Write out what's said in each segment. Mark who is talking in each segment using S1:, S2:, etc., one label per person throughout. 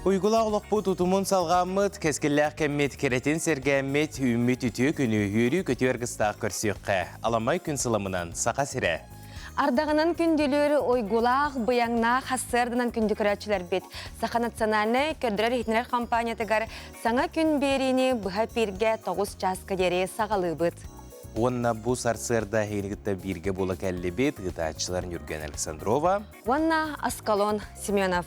S1: Uygula olukbu tutumun salğamıt, keskiller kemmet keretin sergemmet, ümmit ütü günü yürü kötüyer gıstaq körsüqqa. Alamay gün sılamından saqa sire.
S2: Ардағынан күнділері ойгулақ, бұяңнақ, хасырдынан күндікірәтшілер бет. Сақа национальны көрдірер етінер компаниятығар саңа күн беріне бұға перге 9 жасқа дере сағалы бұд.
S1: Онна bu сарсырда хейнігітті бірге бола кәлі бет, ғытачыларын Юрген Александрова.
S2: Онна Аскалон Семенов.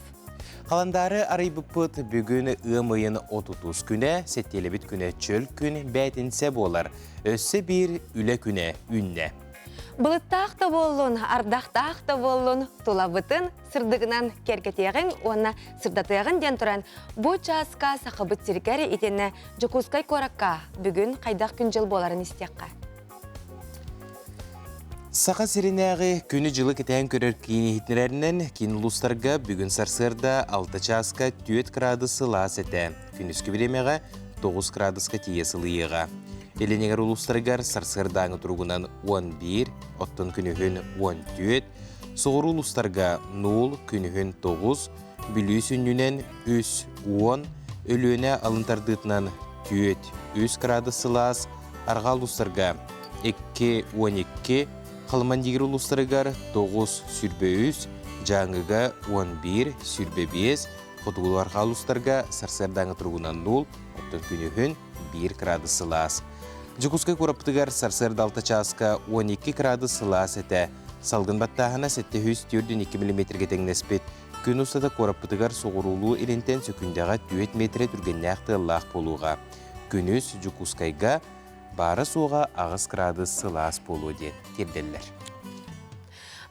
S1: Қаландары арайбыппыт бүгін ұмайын 30 күне, сеттелі бит күне чөл күн бәтінсе болар. Өссі бір үлі күне үнне.
S2: Бұлыттақ та болуын, ардақтақ та болуын, тұлабытын сырдығынан кергетеғін, онна сырдатығын ден тұран. Бұл жасқа сақыбыт сіргәрі етені Жокускай коракка бүгін қайдақ күн жыл боларын істеққа.
S1: Сақа сиренәғі күні жылы кетен көрер кейіні хитнерерінен кейін ұлыстарға бүгін сарсырда 6 жасқа 4 градусы лас әті. Күніскі біремеға 9 градусқа тиесілі еға. Еленегер ұлыстарғар сарсырда аңы тұрғынан 11, оттын күнігін 14, соғыр ұлыстарға 0, күнігін 9, бүлі сүннінен 10, өліөне алынтардытынан 4 градусы лас, арға ұлыстарға 2-12, Қалмандегер ұлыстарығар 9-3, жаңыға 11-5, қотығыларға ұлыстарға сарсырдаңы тұрғынан 0, оттын күнігін 1 градусы лас. Жокускай қораптығар сарсырда 6 часқа 12 градусы лас әті. Салғын баттағына 742 мм теңнеспет. Күн ұстада қораптығар соғырулу елентен сөкіндеға 4 метре түргенне ақты лақ болуға. Күніз Жокускайға бары соға ағыз градусы лас болу ден терделілер.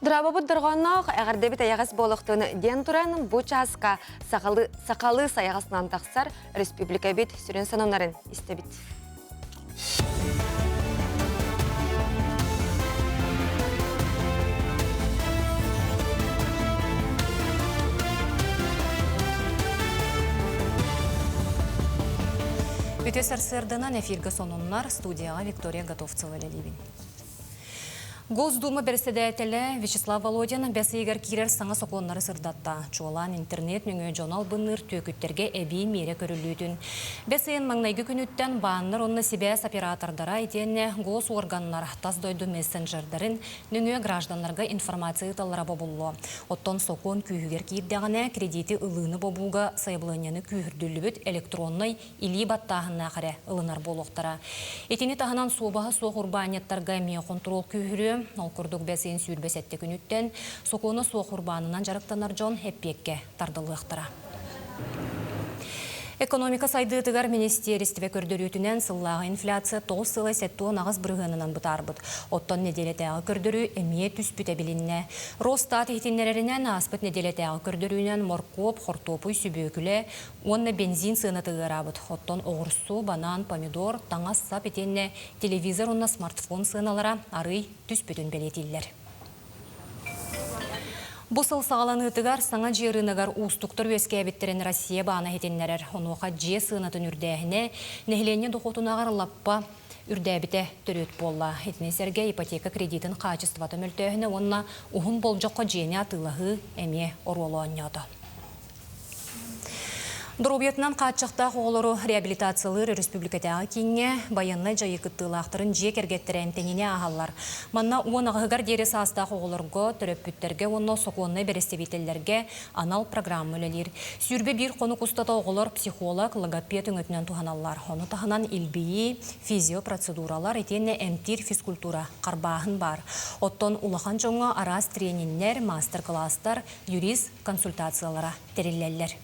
S2: Дұрабы бұддырғаннақ әғірдебет аяғыз болықтығыны ден тұран бұл часқа сақалы саяғасынан тақсар республика бет сүрен санымларын істебет.
S3: Өте сарсырдынан эфирге сонунлар студияға Виктория Готовцева ләлебін. Госдума председателі Вячеслав Володин бәсейгер кирер саңа соқонлары сырдатта. Чуалан интернет нүңе жонал бұныр төкіттерге әбей мере көрілудің. Бәсейін маңнайғы күніттен бағынлар онны себәс оператордара етенне гос органлар таз дойду мессенджердерін нүңе гражданларға информация талара бобулу. Оттон соқон күйігер кирдіғіне кредиті ылыны бобуға сайбылыняны күйірділібіт электронной или баттағына қаре ылынар болуқтара. Етені тағынан собаға соқ урбанеттарға ме контрол күйірі Ол күрдік бәсейін сүйірбәсетті күніттен соқуыны соқ урбанынан жарықтанар жон әппекке тардылықтыра. Экономика сайдыдығар министерістіве көрдірүтінен сыллағы инфляция 9 сылы сәттуын ағыз бірғынынан бұтарбыд. Оттон неделетәғы көрдірі әмие түспіті білінне. Ростат ехтенлерінен аспыт неделетәғы көрдірінен моркоп, хортопуй сүбөкілі, онны бензин сынатығыр абыд. Оттон оғырсу, банан, помидор, таңас сап етенне телевизор, онна смартфон сыналара арый түспітін белетілер. Бұсыл сағаланытығар саңа жерінігар ұстықтыр өске әбеттерін Россия бағына етенлерер. Онуға же сынатын үрдәхіне нәхілене доқотынағар лаппа үрдәбіте түрет болла. Етінесерге ипотека кредитін қачыстываты мүлтәхіне онына ұғын болжаққа жені атылығы әме оролу анняды. Дұрубетінен қатшықта қолыру реабилитациялыр республикатағы кеңе баянны жайықыттылақтырын жек әргеттірәмтеніне ағалар. Манна уын ағығар дері саста қолырғы түріппіттерге оны соқуынны берестебетелерге анал программылелер. Сүрбе бір қоны құстата оғылыр психолог, логопед үңітінен туғаналар. Оны тағынан илбейі, физиопроцедуралар етені әмтир физкультура қарбағын бар. Оттон улахан жоңы арас трениннер, мастер-кластар, юрист консультациялара терелелер.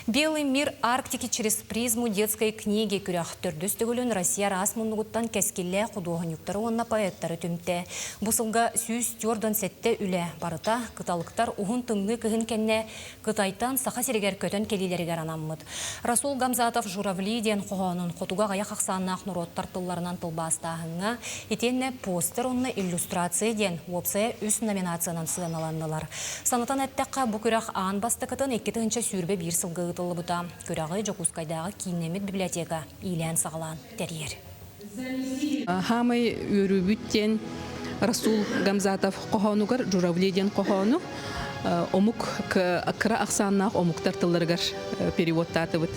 S3: Белый мир Арктики через призму детской книги күрәқ түрдістігілін Россия расмұндығыттан кәскелі құдуғынюктары онна поэттары түмті. Бұсылға сүйіз тёрдан сәтті үлі барыта, қыталықтар ұғын тыңны кігін кәнне қытайтан сақа серегер көтін келилерігер анаммыд. Расул Гамзатов журавли ден қоғанын қотуға ғаяқ ақсаннақ нұроттар тылларынан тылбастағыңа етенне постер онны иллюстрация ден опсая үс номинациянан сығаналанылар. Санатан әттәққа бұ күрәқ аң бастықытын 2-тігінші сүрбе бір сылғы Бұта көрағы Жокускайдағы кейінемет библиотека илән сағалан тәрер.
S4: Хамай өрүбүттен Расул Гамзатов қоғануғар журавледен қоғану омук кыра аксаннах омуктар тылларыгар переводтатыбыт.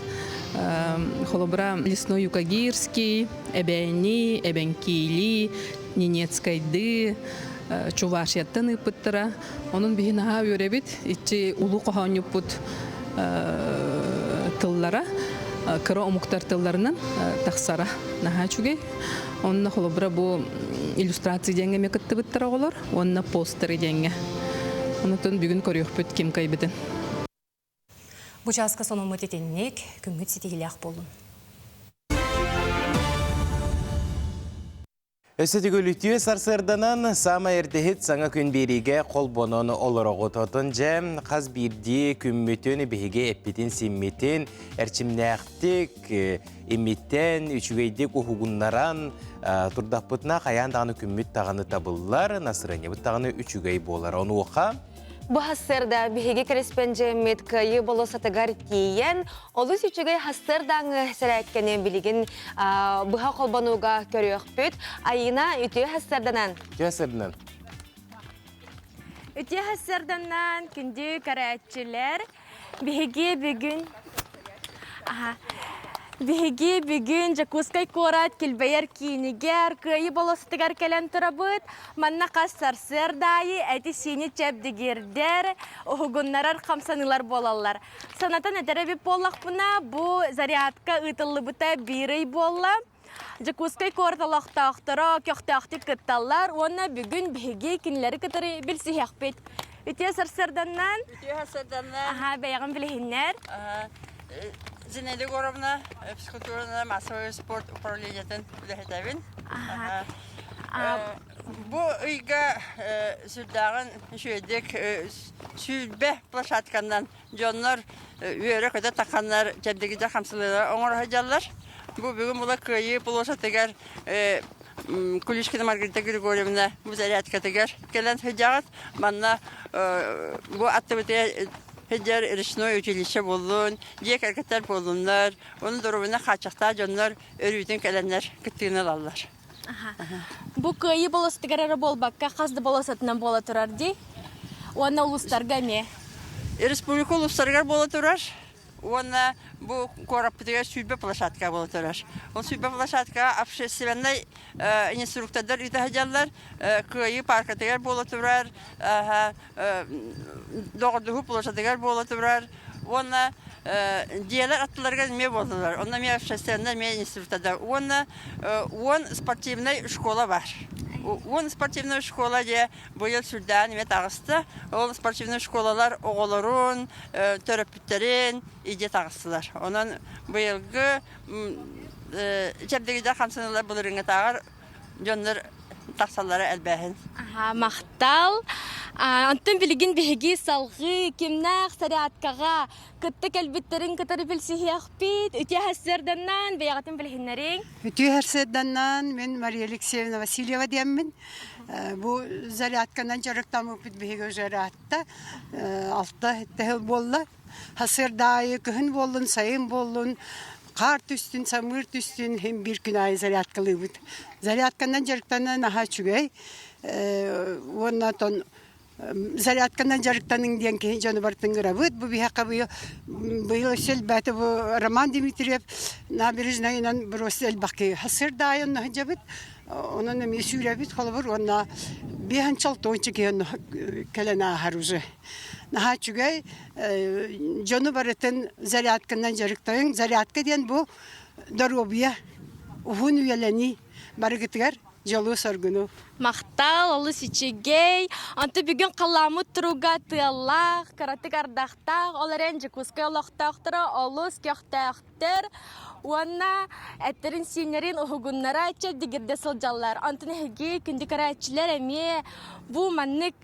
S4: Холобра Лесной Юкагирский, Эбени, Эбенкили, Ненецкайды, Чувашияттан ыпыттыра. Onun бихинаха өребит, ичи улу коханюпут тыллара, кыра омуктар тылларынан тахсара наха чугей. Онна холобра бу иллюстрация денге мекыттыбыттыра олар, онна постери денге. Онутун бүгүн көрүөхпүт ким кайбытын.
S3: Бучаска сонун мөтетеннек күнгүт ситигилях болун.
S1: Өсетігілітіе сарсырданан сама әрдігіт саңа күн береге қолбонын олырығытатын жем, қаз бірді күмметін бейге әппетін семметін, әрчімнәқтік, еметтен, үшігейдік ұхуғынларан, тұрдақпытына қаяндағыны күммет тағаны табылылар, насырыне бұттағыны үшігей болар. Оны оқа?
S2: Бу хассырда биһиги корреспондент кайы болосатыгар тиен, олус үчүгэй хассырдаң сәрәккене билигин быха колбануга көрөкпүт, айына үтү хассырданан. Үтү хассырданан күндү караатчылар биһиги бүгүн Жакускай корат килбейер кийинигер кыйы болостыгар келен турабыт, манна кассар сырдайы әти сини чәбдигердер, ухугуннарар камсанылар болалар. Санатан әтеребип боллақпына бу зарядка ытылы бұта бирый болла. Жакускай корталақтақтыра көқтақты кытталар, оны бүгүн биги кинлери кытары билсихяқпет. Үтө сырданнан? Үтө сырданнан. Аха, бәйгін білігіннер.
S5: Зинели Горовна, физкультурный массовый спорт управлениятын үләхетәбін. Бу үйге сүрдағын шөйдік сүрбе площадканнан жонлар үйері көді таққанлар жәбдегіде қамсылылар оңыр хәджалар. Бу бүгін бұла көйі площадтығар Кулишкина Маргарита Григорьевна бу зарядкатығар келен хәджағат. Манна бу аттыбыты Хеджер речное училище болун, дек әркеттер болунлар, оның дұрывына қачақта жонлар өрүйтін кәләнлер күттігіні алалар.
S2: Бұ көйі болыстығарары болбаққа қазды боласатынан бола тұрар дей? Оны ұлыстарға ме?
S5: Республика ұлыстарға бола тұрар. Оны бұл кораппытыға сүйбе площадка бола тұрар. Ол сүйбе площадка общественный инструктадар үйті хәджалар, көйі паркатығар бола тұрар, доғырдығы площадығар бола тұрар. Оны диялар аттыларға ме болдылар. Оны ме общественный, ме инструктадар. Оны спортивный школа бар. Он спортивная школа, где был сюда, не тағысты. Ол спортивный школалар оғылырын, төрөпіттерін, иде тағыстылар. Онан бұйылғы жәбдегіде қамсынылар бұлырыңа тағыр, жонлар тақсалары әлбәхін.
S2: Мақтал. Антын білігін бігі салғы, кемнақ, саряткаға, күтті кәлбіттерін күтірі білсіхияқ бейт, үте әсерденнан, бейағатын білігінлерің?
S6: Үте әсерденнан, мен Мария Алексеевна Васильева деймін. Бұл зарядканан жарықтамы бүт бігі жаратта, алта әттігі болла. Хасырдайы күхін болын, сайын болын, қар түстін, самыр түстін, hem bir gün ayı зарядкалы бұд. Зарядканан жарықтанан аға чүгей, оннан зарядканан жарықтаның ден кейін жоны бартын ғыра бұд. Бұл бияққа бұйыл өсел бәті бұл Роман Дмитриев набережнайынан бір өсел бақы хасырдайы онна ғынжа бұд. Onun mesûliyet kalıbır ona bir hançal tonçuk yani kelen ahar uzu. Naha çünkü canı baratın zaryatkından jarıktayın zaryatka diyen bu darobiya uhun üyeleni barıgıtgar jalı sargını.
S2: Maqtal olu siçigey anta bugün qalamı turuga tıyallah karatık ardaqtaq olaren Jakuskay olaqtaqtıra olus kaqtaqtır. Ona etlerin sinlerin uhugunlara açıp digirde sıljallar. Antını hegi kündi karaçiler emi bu mannik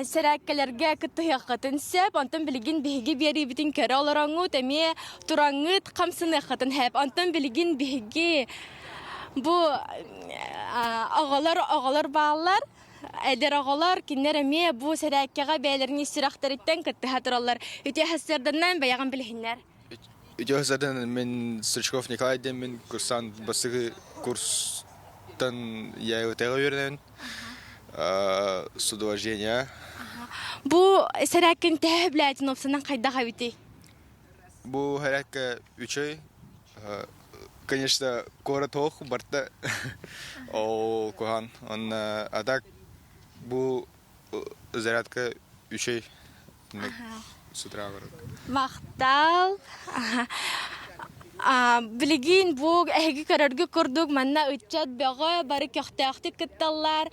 S2: serakkelerge kıtıhiyakatın sep. Antın biligin bihigi biyari bitin kere olarangut emi turangıt kamsınıqatın hep. Antın biligin bihigi bu ağalar bağlar. Elder ağalar kinler emi bu serakkega beylerini istiraxtaritten kıtıhatırallar. Üte hasırdandan bayagan bilhinler.
S7: Zaten ben Sırçkov Nikalay'den ben kursan basığı kurstan я его öğrenen. Судовождение.
S8: Бу саракын тәбләтин опсынан кайда хабити.
S7: Бу herhalde 3 ay. Конечно, город ох, барта. О, кохан. Он а так бу зарядка 3 ay. С утра город.
S8: Мактал. Билигин бу эги көрөргө көрдүк манна үтчат бага бары көктөктү кытталлар.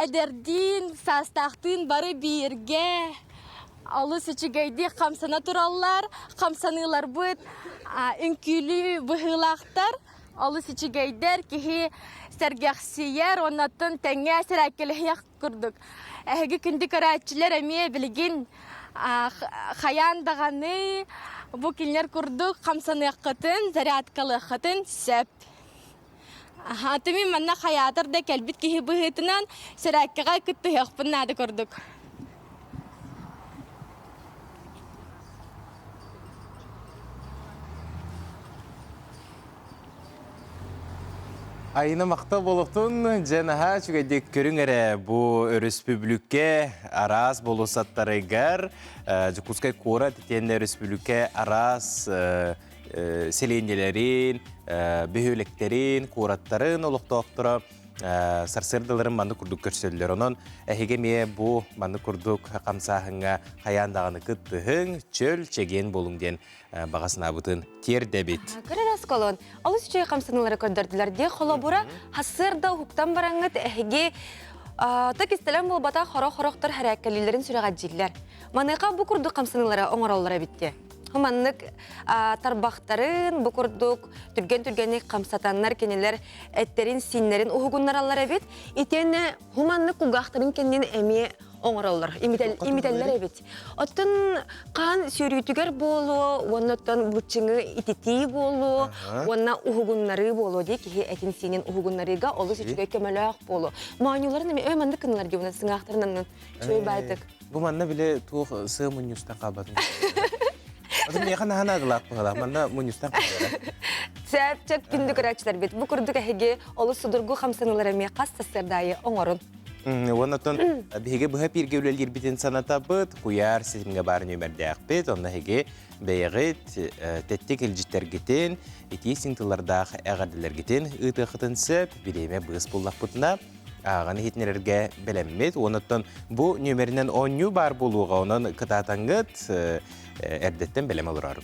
S8: Эдердин састактын бары бирге. Алыс үчүгейди камсана тураллар, камсанылар бут, үнкүлү быхылактар, алыс үчүгейдер кихи сәргәхсияр, оннаттан тәңгә сәрәкелеяк күрдүк. Әһәге күнди карачылар әме билгин хаян даганы бу кинләр күрдүк, камсаны якытын, зарядкалы якытын сөп. Атыми манна хаятыр да кәлбит кихи быхытынан сәрәккәгә кытты якпыннады күрдүк.
S1: Айына мақта болуқтың жәнаға чүгәдек көріңері бұл республике арас болусаттарыгар Жукускай кора тетенде республике арас селенделерін, бөхөлектерін, кораттарын олықтауқтыра сарсырдыларын манды күрдік көрсөлілер. Онын әхеге ме бұл манды күрдік қамсағыңа қаяндағаны күттіғың чөл чеген болуңден бағасына бұтын тер дәбет.
S2: Көрерас колон, алыс үшей қамсанылары көрдірділер де қолабыра хасырда хуктан бараңыт әхеге так істелен бол бата хоро-хороқтар әрәккәлілерін сүрәға жиллер. Маныға бұл күрдік қамсанылары оңыралары бітті. Хуманнык тарбақтарын, бұқырдық, түрген-түргенік қамсатанлар кенелер, әттерін, синлерін, ұғығынлар алар әбет. Итені хуманнык ұғақтарын кеннен әме оңыралар, имителлер әбет. Оттын қан сөрүйтігер болу, оннаттан бұтчыңы итети болу, онна ұғығынлары болу дей, кеге әтін синен ұғығынларыға олы сүчіге көмелі-ақ болу. Маңыларын әме өй манды кынылар деуіна сыңақтарынан чөй бәйтік.
S1: Бұл манна біле туық сығы мұнюстан қабатын. Одан яқан ағана ғылақ бұғала, манна мұнюстан қабатын.
S2: Сәпчәк күнді көрәчілер бет. Бұл күрдік әхеге олы сұдырғы қамсанылар әме қастасырдайы оңырын.
S1: Оннатын беге бұға пергеулелер бітін саната бұд, құяр сезімге барын өмірді әқпет, онна әге бәйғет тәттек әлжіттер кетен, етесің тылардағы әғарділер кетен, ұты қытын сөп, біреме бұғыс боллақ бұтына, ағаны хетнерерге бәлеммет. Оннатын бұл нөмерінен оңю бар болуға, онын кытатаңғыт әрдеттен бәлем алырарым.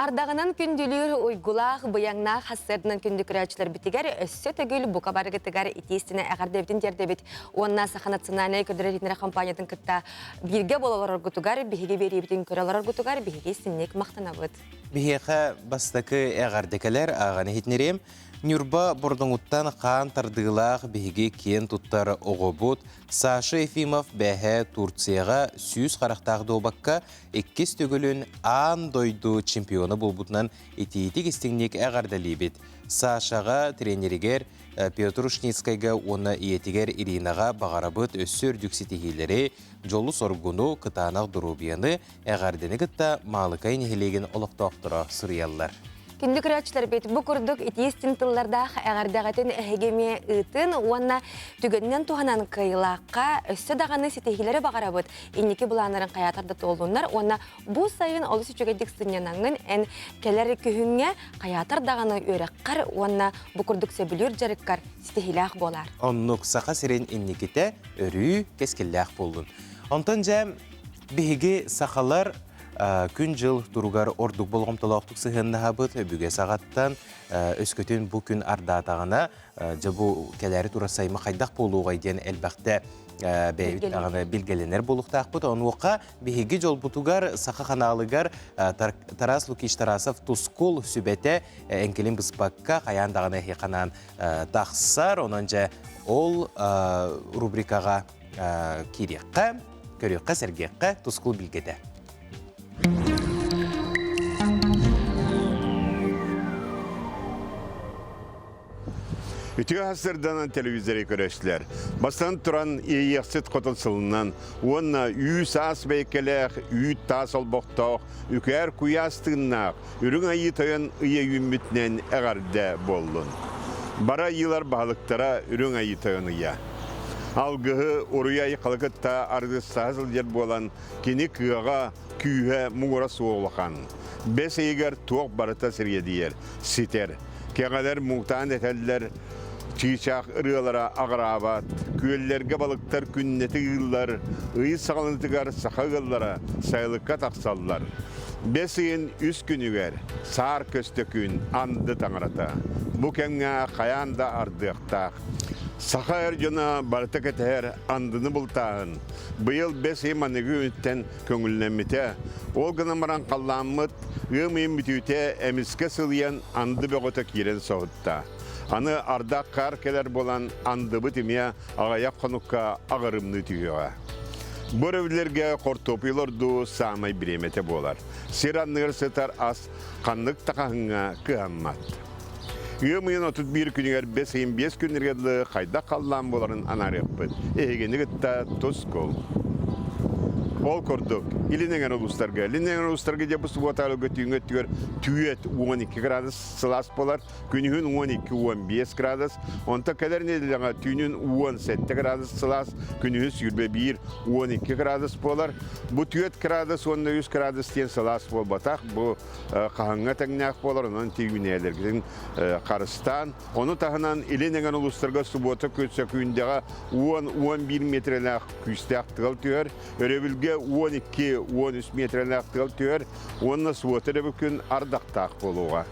S2: Ардағынан күнділер ойгулақ, бұяңнақ, хасырдынан күнді күрәчілер бітігер, өссі төгіл бұқа барығы тігер итестіне әғардебітін дердебет. Онна сақанатсынаны көдірер етінері компаниятын күтті бірге болалар орғытуғар, бігеге беребітін көралар орғытуғар, бігеге сіннек мақтана бұд.
S1: Бігеға бастықы әғардекелер ағаны хетнерем, Нюрба бордоңуттан қан тардығылақ бігеге кен тұттары оғыбыд, Саша Ефимов бәхе Турцияға сүйіз қарақтағы обаққа 2 төгілін ан дойду чемпионы болбутынан етейті кестіңнек әғардалебет. Сашаға тренерігер Петр Шницкайға оны иетігер Иринаға бағарабыд өссір дүксетегелері жолы соргуну кытанақ дұрубияны әғардені күтті малықай нехелеген олықтауқтыра сұрыялар.
S2: Күнді күрәчілер бет бұл күрдік итестін тыллардағы әғардағатын әгеме ұтын, онна түгіннен туғанан қиылаққа өссі дағаны сетегелері бағарабыд. Енеке бұланарын қаятарды толуынлар, онна бұл сайын олы сүчігедік сынянаңын ән кәлері күхінге қаятар дағаны өріққар, онна бұл күрдік сөбілер жарыққар сетегелі-ақ болар.
S1: Оннық сақа сирен енекете өрі кескелі-ақ болдың. Онтан жәм бейге сақалар күн жыл тұруғар ордық болғым толақтық сығынна хабыт, бүге сағаттан өскөтін бұл күн ардатағына жабу кәләрі тұра сайма қайдақ болуға еден әлбәқті білгеленер болуқтақ бұд. Онуға бейге жол бұтуғар сақа қаналығар Тарас Лукиш Тарасов тұскол сүбәті әңкелін бұспаққа қаяндағына хеқанан тақсар, онанжа ол рубрикаға кереққа, көрекқа, сәргеққа тұскол білгеді.
S9: Үтігі ғасырдан телевизоры көрәшілер. Бастан тұран ейексет қотылсылынан, онна үй сас бәйкелек, үй тас олбоқтақ, үкәр күйастығынақ, үрің айы тойын үйе үйімбітінен әғарды болын. Бара йылар бағылықтара үрің айы тағыныя. Алгıhı oruya yıkalıkıtta argısta jер bolan kini kığa kühe muğra soğulakan. Bes eğer tuğ barıta sirgediyer, siter. Keğaler muhtan eteller, çiçak ırılara ağrabat, köylerge balıktar künneti yıllar, ıyı sağlanıtıgar sakağıllara sayılıkka taksallar. Besin üst günüger, sar köstökün andı tanırata. Bu kenge kayanda ardıqtaq. Sakayar jona barıtak eter andını bultağın. Bıyıl besi manıgı ütten köngüllenmite. Ol gınamaran kallanmıt, ığmayın bütüte emiske sılyan andı beğota kiren soğutta. Anı arda kar keler bolan andı bütümeye ağayak konukka ağırımlı tüyüğa. Bu revlerge kortopuylardu samay biremete bolar. Siranlıgar sıtar as kanlık takahınga kıhammat. Yığmayın 31 günüger 5 günlerge kayda kallan boların anarıqpıt. Egeni gıtta toskol. Ol korduk. İlinen uluslarga. İlinen uluslarga jabı subotalı götüğün tüyet 12 gradus sılas bolar. Günühün 12-15 gradus. Onta kadar nedilene tüyünün 17 gradus sılas. Günühün sürbe 1-12 gradus bolar. Bu tüyet gradus 100 gradus diyen sılas bol batak. Bu kahanga tegnak bolar. Onun tüyünelergizin karıstan. Onu tahınan ilinen uluslarga subota kötse kündega 10-11 metreler küstek tıgal tüyer. Örebilge 12-13 metreler tıgal tüyer. Onunla suvatırı bükün ardaqtaq boluğa.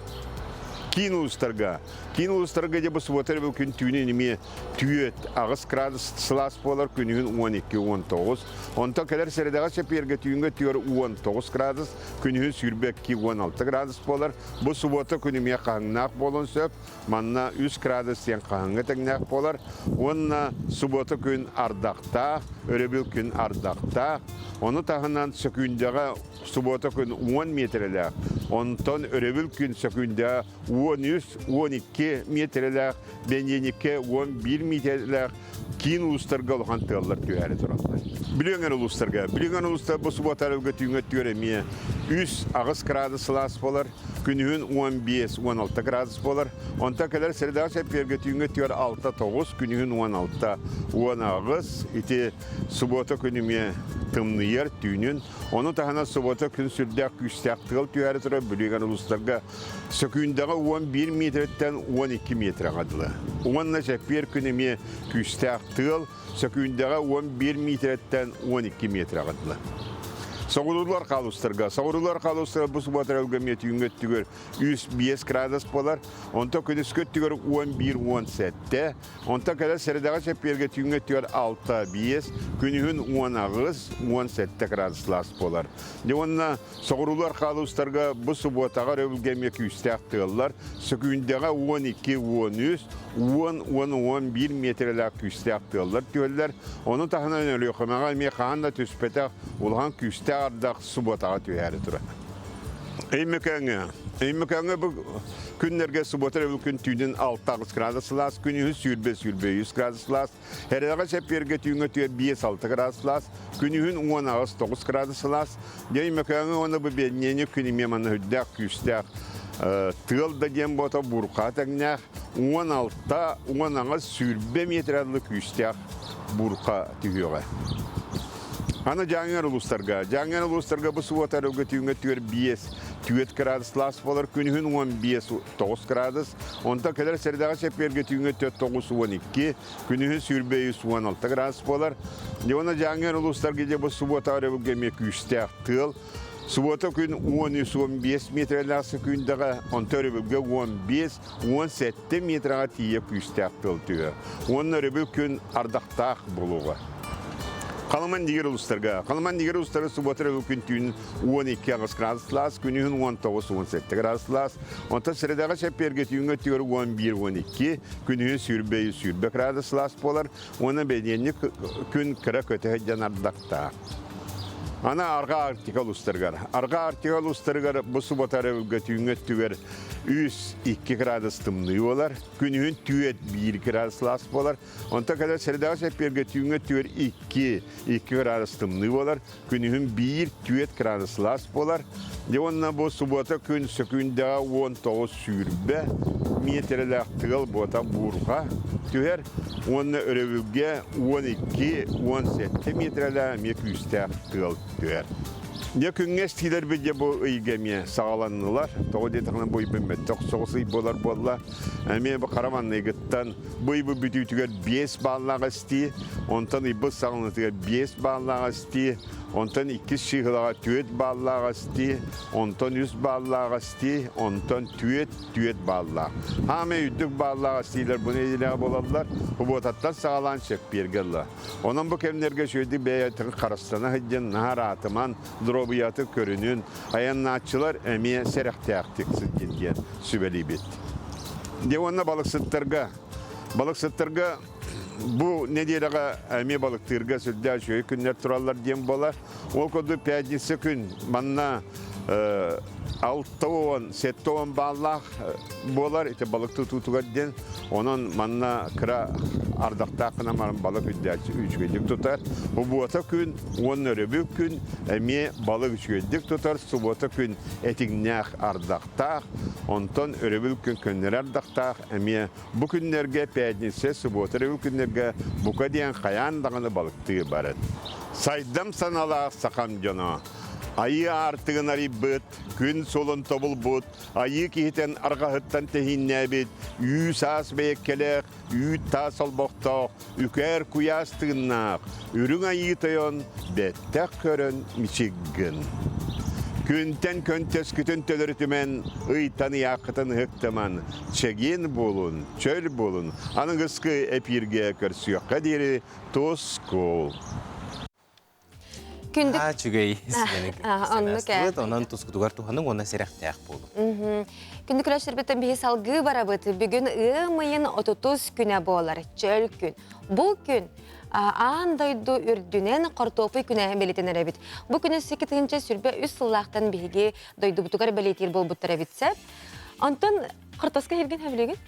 S9: Kin uluslarga jabı suvatırı bükün tüyünenime tüyet ağız gradus sılas bolar günühün 12-19. Onta kadar seredağa seperge tüyünge tüyer 19 gradus. Günühün sürbekki 16 gradus bolar. Bu suvata günüme kahangnak bolun söp. Manna 3 gradus yen kahanga tegnak bolar. Onunla suvata gün ardaqtaq, örebil gün ardaqtaq. Onu tahınan sökündağa subota gün 10 metreler. Ondan örebil gün sökündağa 13-12 metreler, benyenike 11 metreler. Kin uluslarga olhan tığallar tüyeri duranlar. Bilingen uluslarga bu subotarıvga tüyünge tüyeremeye 3 ağız gradus sılas bolar. Günühün 15-16 gradus bolar. Onta kadar seredağı seperge tüyünge tüyer 6-9, günühün 16-10 ağız. İti subota günüme tımlı yer tüyünün. Onu tahana subota gün sürdek güçtek tığal tüyeri duran bilingen uluslarga sökündağı 11 metretten 12 metre adılı. Onunla seper günüme güçtek tığal sökündağı 11 metretten 12 metre adılı. Sağırılar kaluslarga bu subotarılga met yünget tüger 105 gradus bolar. Onta küdüsküt tüger 11-17. Onta kadar seredağa seperge yünget tüger 6-5. Günühün 10 ağız 17 graduslas bolar. De onna sağırılar kaluslarga bu subotağa rövülge met yüstek tığırlar. Sökündağa 12-13, 10-11 metreler yüstek tığırlar tügerler. Onu tahınan ölüyor. Kımağa mekanda tüspetak ulhan küstek ardaq subotağa tüyeri dura. Eymekenge bu günlerge subota revülkün tüyünün 6 gradus sılas, günühün sürbe 100 gradus sılas, herdağa seperge tüyünge tüyer 5-6 gradus sılas, günühün 10-9 gradus sılas, eymekenge onu bu beniyeni günüme manı hüddek küstek tığıl da den bota burqa tegnek 16-10 sürbe metreli küstek burqa tüyüge. Ana jangan uluslarga bu subotarıvga tüyünge tüyer 5 tüyet gradus las bolar, günühün 15-9 gradus. Onta kadar seredağa seperge tüyünge 9-12, günühün sürbe 16 gradus bolar. Ona jangan uluslarga bu subotarıvga mek yüstek tığıl. Subota gün 13-15 metreler sekündağa, onta röbülge 15-17 metrega tiyep yüstek tığıl tüyer. Onna röbül gün ardaqtaq boluğa. Kalaman diğer uluslarga subotarı bugün tüyün 12 ağız gradus las, günühün 19-17 gradus las. Onta seredağa seperge tüyünge tüyer 11-12, günühün sürbe gradus las bolar. Ona bedenli gün kıra kötü janardaqta. Ana arga artikal uluslarga bu subotarı tüyünge tüyer 2 gradus tımlı olar. Günühün tüyet 1 gradus las bolar. Onta kadar seredağa seperge tüyünge tüyer 2 gradus tımlı olar. Günühün 1 tüyet gradus las bolar. De onna bu subota gün sökündağa 19 sürbe метрлік тығыл бота бұрға түер, оны өрөвілге 12-17 метрлі мекүстәк тығыл түер. Не күнгес тилер беде бұл үйгеме сағаланылар, тоғы детіғынан бұй бімет, тоқ соғысы болар болла. Әме бұл қараман егіттен бұй бұл бүтігер 5 баллаға істей, онтан ұйбыл сағаланытығер 5 баллаға істей, онтан 2 шиғылаға 4 баллаға істей, онтан 100 баллаға істей, онтан 4 баллаға. Хаме үйдік баллаға істейлер бұны еділіға боладылар, ұботаттан сағалан шек бергелі. Онан бұл кемнерге шөйді бәйетіғі қарастана хыдден нағар атыман дробыяты көрінін, аяннатчылар әме сәріқтәқтіксіз денген сүбәлі бет. Де онна балықсыттарға бұл неделіға әме балықтырға сүлді жөй күнлер тұралар дем болар. Ол көді 5 күн манна 6-7 баллақ болар, еті балықты тұтуға ден, оның манна кіра ардақтақына марын балық үчгедік тұтар. Бұбуата күн, оның өребік күн, әме балық үчгедік тұтар, сұбуата күн әтігнәқ ардақтақ, онтан өребік күн күнлер ардақтақ, әме бұл күнлерге пәдінсе, сұбуата өребік күнлерге бұқа дейін қаяндағыны балықты барад. Сайдам саналақ сақам жана. Айы артығын арып бұд, күн солын тобыл бұд, айы кейтен арғағыттан тәхинне бет, үй сас бәйек келек, үй тас олбоқтақ, үкәр күйастығыннақ, үрің айы тойын, бәттәк көрін мичігін. Күнтен көнтес күтін төліртімен, ұйтаны яқытын ғықтыман, чеген болын, чөл болын, аның ұсқы әпірге көрсіяққа дері тос кол.
S1: Чүгей онан тұскудығар туғаның ona сәріқтәқ болу.
S2: Күнді күләшір бітін бейі салғы бара бұты. Бүгін ұмайын 30 күні болар, чөл күн. Бұл күн андайды үрдінен қортопы күні бәлетен әрі біт. Бұл күні 8-ші сүрбе үс сыллақтан бейге дойды бұтығар бәлетер бол бұттыр әбітсәп. Антон қортосқа ерген әбілеген?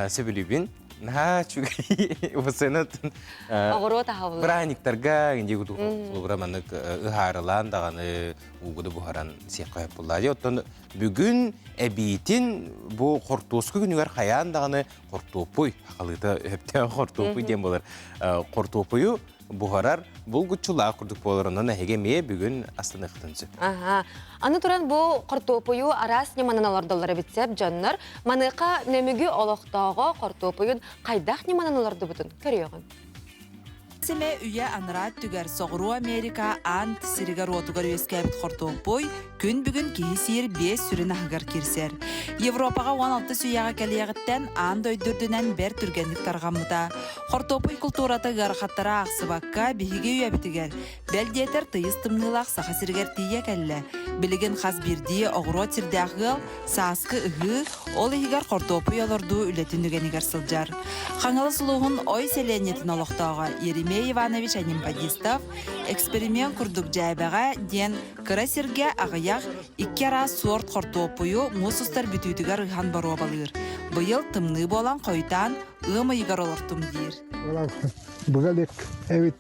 S1: Сөбілігін. Чүгей осынатын праниктарға ендегі тұғыраманық ұғарылан дағаны ұғыды бұғаран сеққайып болады. Оттан бүгін әбейтін бұл қортосқы күнігер қаян дағаны қортопой, ақалыда өптен қортопой дем болар. Қортопойы бұғарар бұл күтчілі құрдық болар, онын әйге ме бүгін астын ұқтынсы.
S2: Аны тұран бұл қортопойы арас неманан алардалары бітсеп, жаннар, маныға нөмігі олықтағы қортопойын қайдақ неманан аларды бұтын көріоғын.
S10: Семе үйе анырат түгер соғыру Америка ант сиригар отугар өскәбіт қортопой күн бүгін кейсер 5 сүрін ағығар керсер. Европаға 16 сүйяға кәлияғыттен ан дөйдірдінен бәр түргенлік тарғамыда. Қортопой культураты ғарқаттара ақсыбаққа бігіге үйәбітігер. Бәлдетер тыйыстымнылақ сақа сиригер тие кәлі. Білігін қаз бірдей оғыро тірді ағыл, саасқы ұғы, ол егер қортопой олырду үлетінігенігер сылжар. Қаңылы сұлуғын ой селенетін олықтауға Еремей Иванович Анимпадистов эксперимент күрдік жайбаға ден кірасерге ағаяқ 2 ара сорт қортопойы мұсыстар бүтүйтігер ұйған бару балыр. Бұйыл тымны болан қойтан ұмы егер олыртым дейір.
S11: Бұғал әвет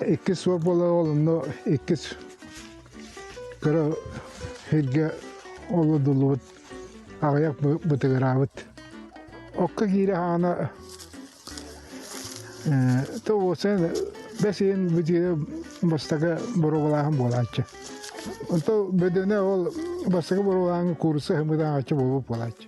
S11: 2 сорт бола олымны 2 кірі хедге олы дұлы ағаяқ бұтығыр авыт. Оққа кейрі ғана Тоғысын бәсейін бүтері бастағы бұрғылағын болатшы. Онты бөдіне ол бастағы бұрғылағын курсы ғымыдан ачы болып болатшы.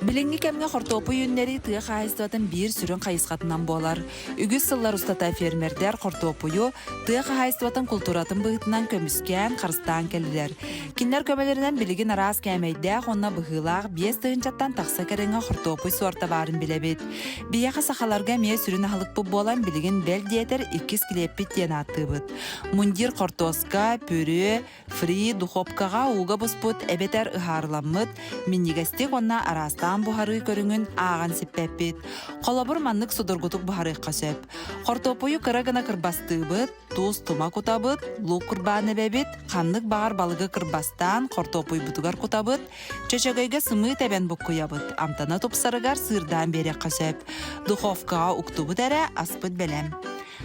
S10: Біліңгі кәмге қортопы үйінлері тұғы қайыстатын бір сүрін қайысқатынан болар. Үгіз сыллар ұстата фермердер қортопыйы тұғы қайыстатын культуратын бұғытынан көміскен қарыстан кәлілер. Кинлер көмелерінен білігін арас кәмейді қонна бұғылақ 5 тұғынчаттан тақса кәріңі қортопы суарта барын білебет. Бияқа сақаларға мей сүрін ағылық бұл болан білігін бәл диетер 2 кілеппет ден атты бұд. Мундир қортоска, пүрі, фри, духопкаға уға бұспұт әбетер ұғарыламыд, минигастик онна арастан бұхары көріңін аған сеппеппет. Қолабыр маннық судыргутук бұхары қасеп. Қортопойы кырагына кырбасты бұд, туз тума кутабыд, лук кырбаны бәбет, қанлық бағар балығы кырбастан қортопой бұтығар кутабыд, чөчөгөйге сымы тәбен бұқ куябыд, амтана топсарыгар сырдан берек қасеп. Духовкаға уктубыд әрі аспыд бәлем.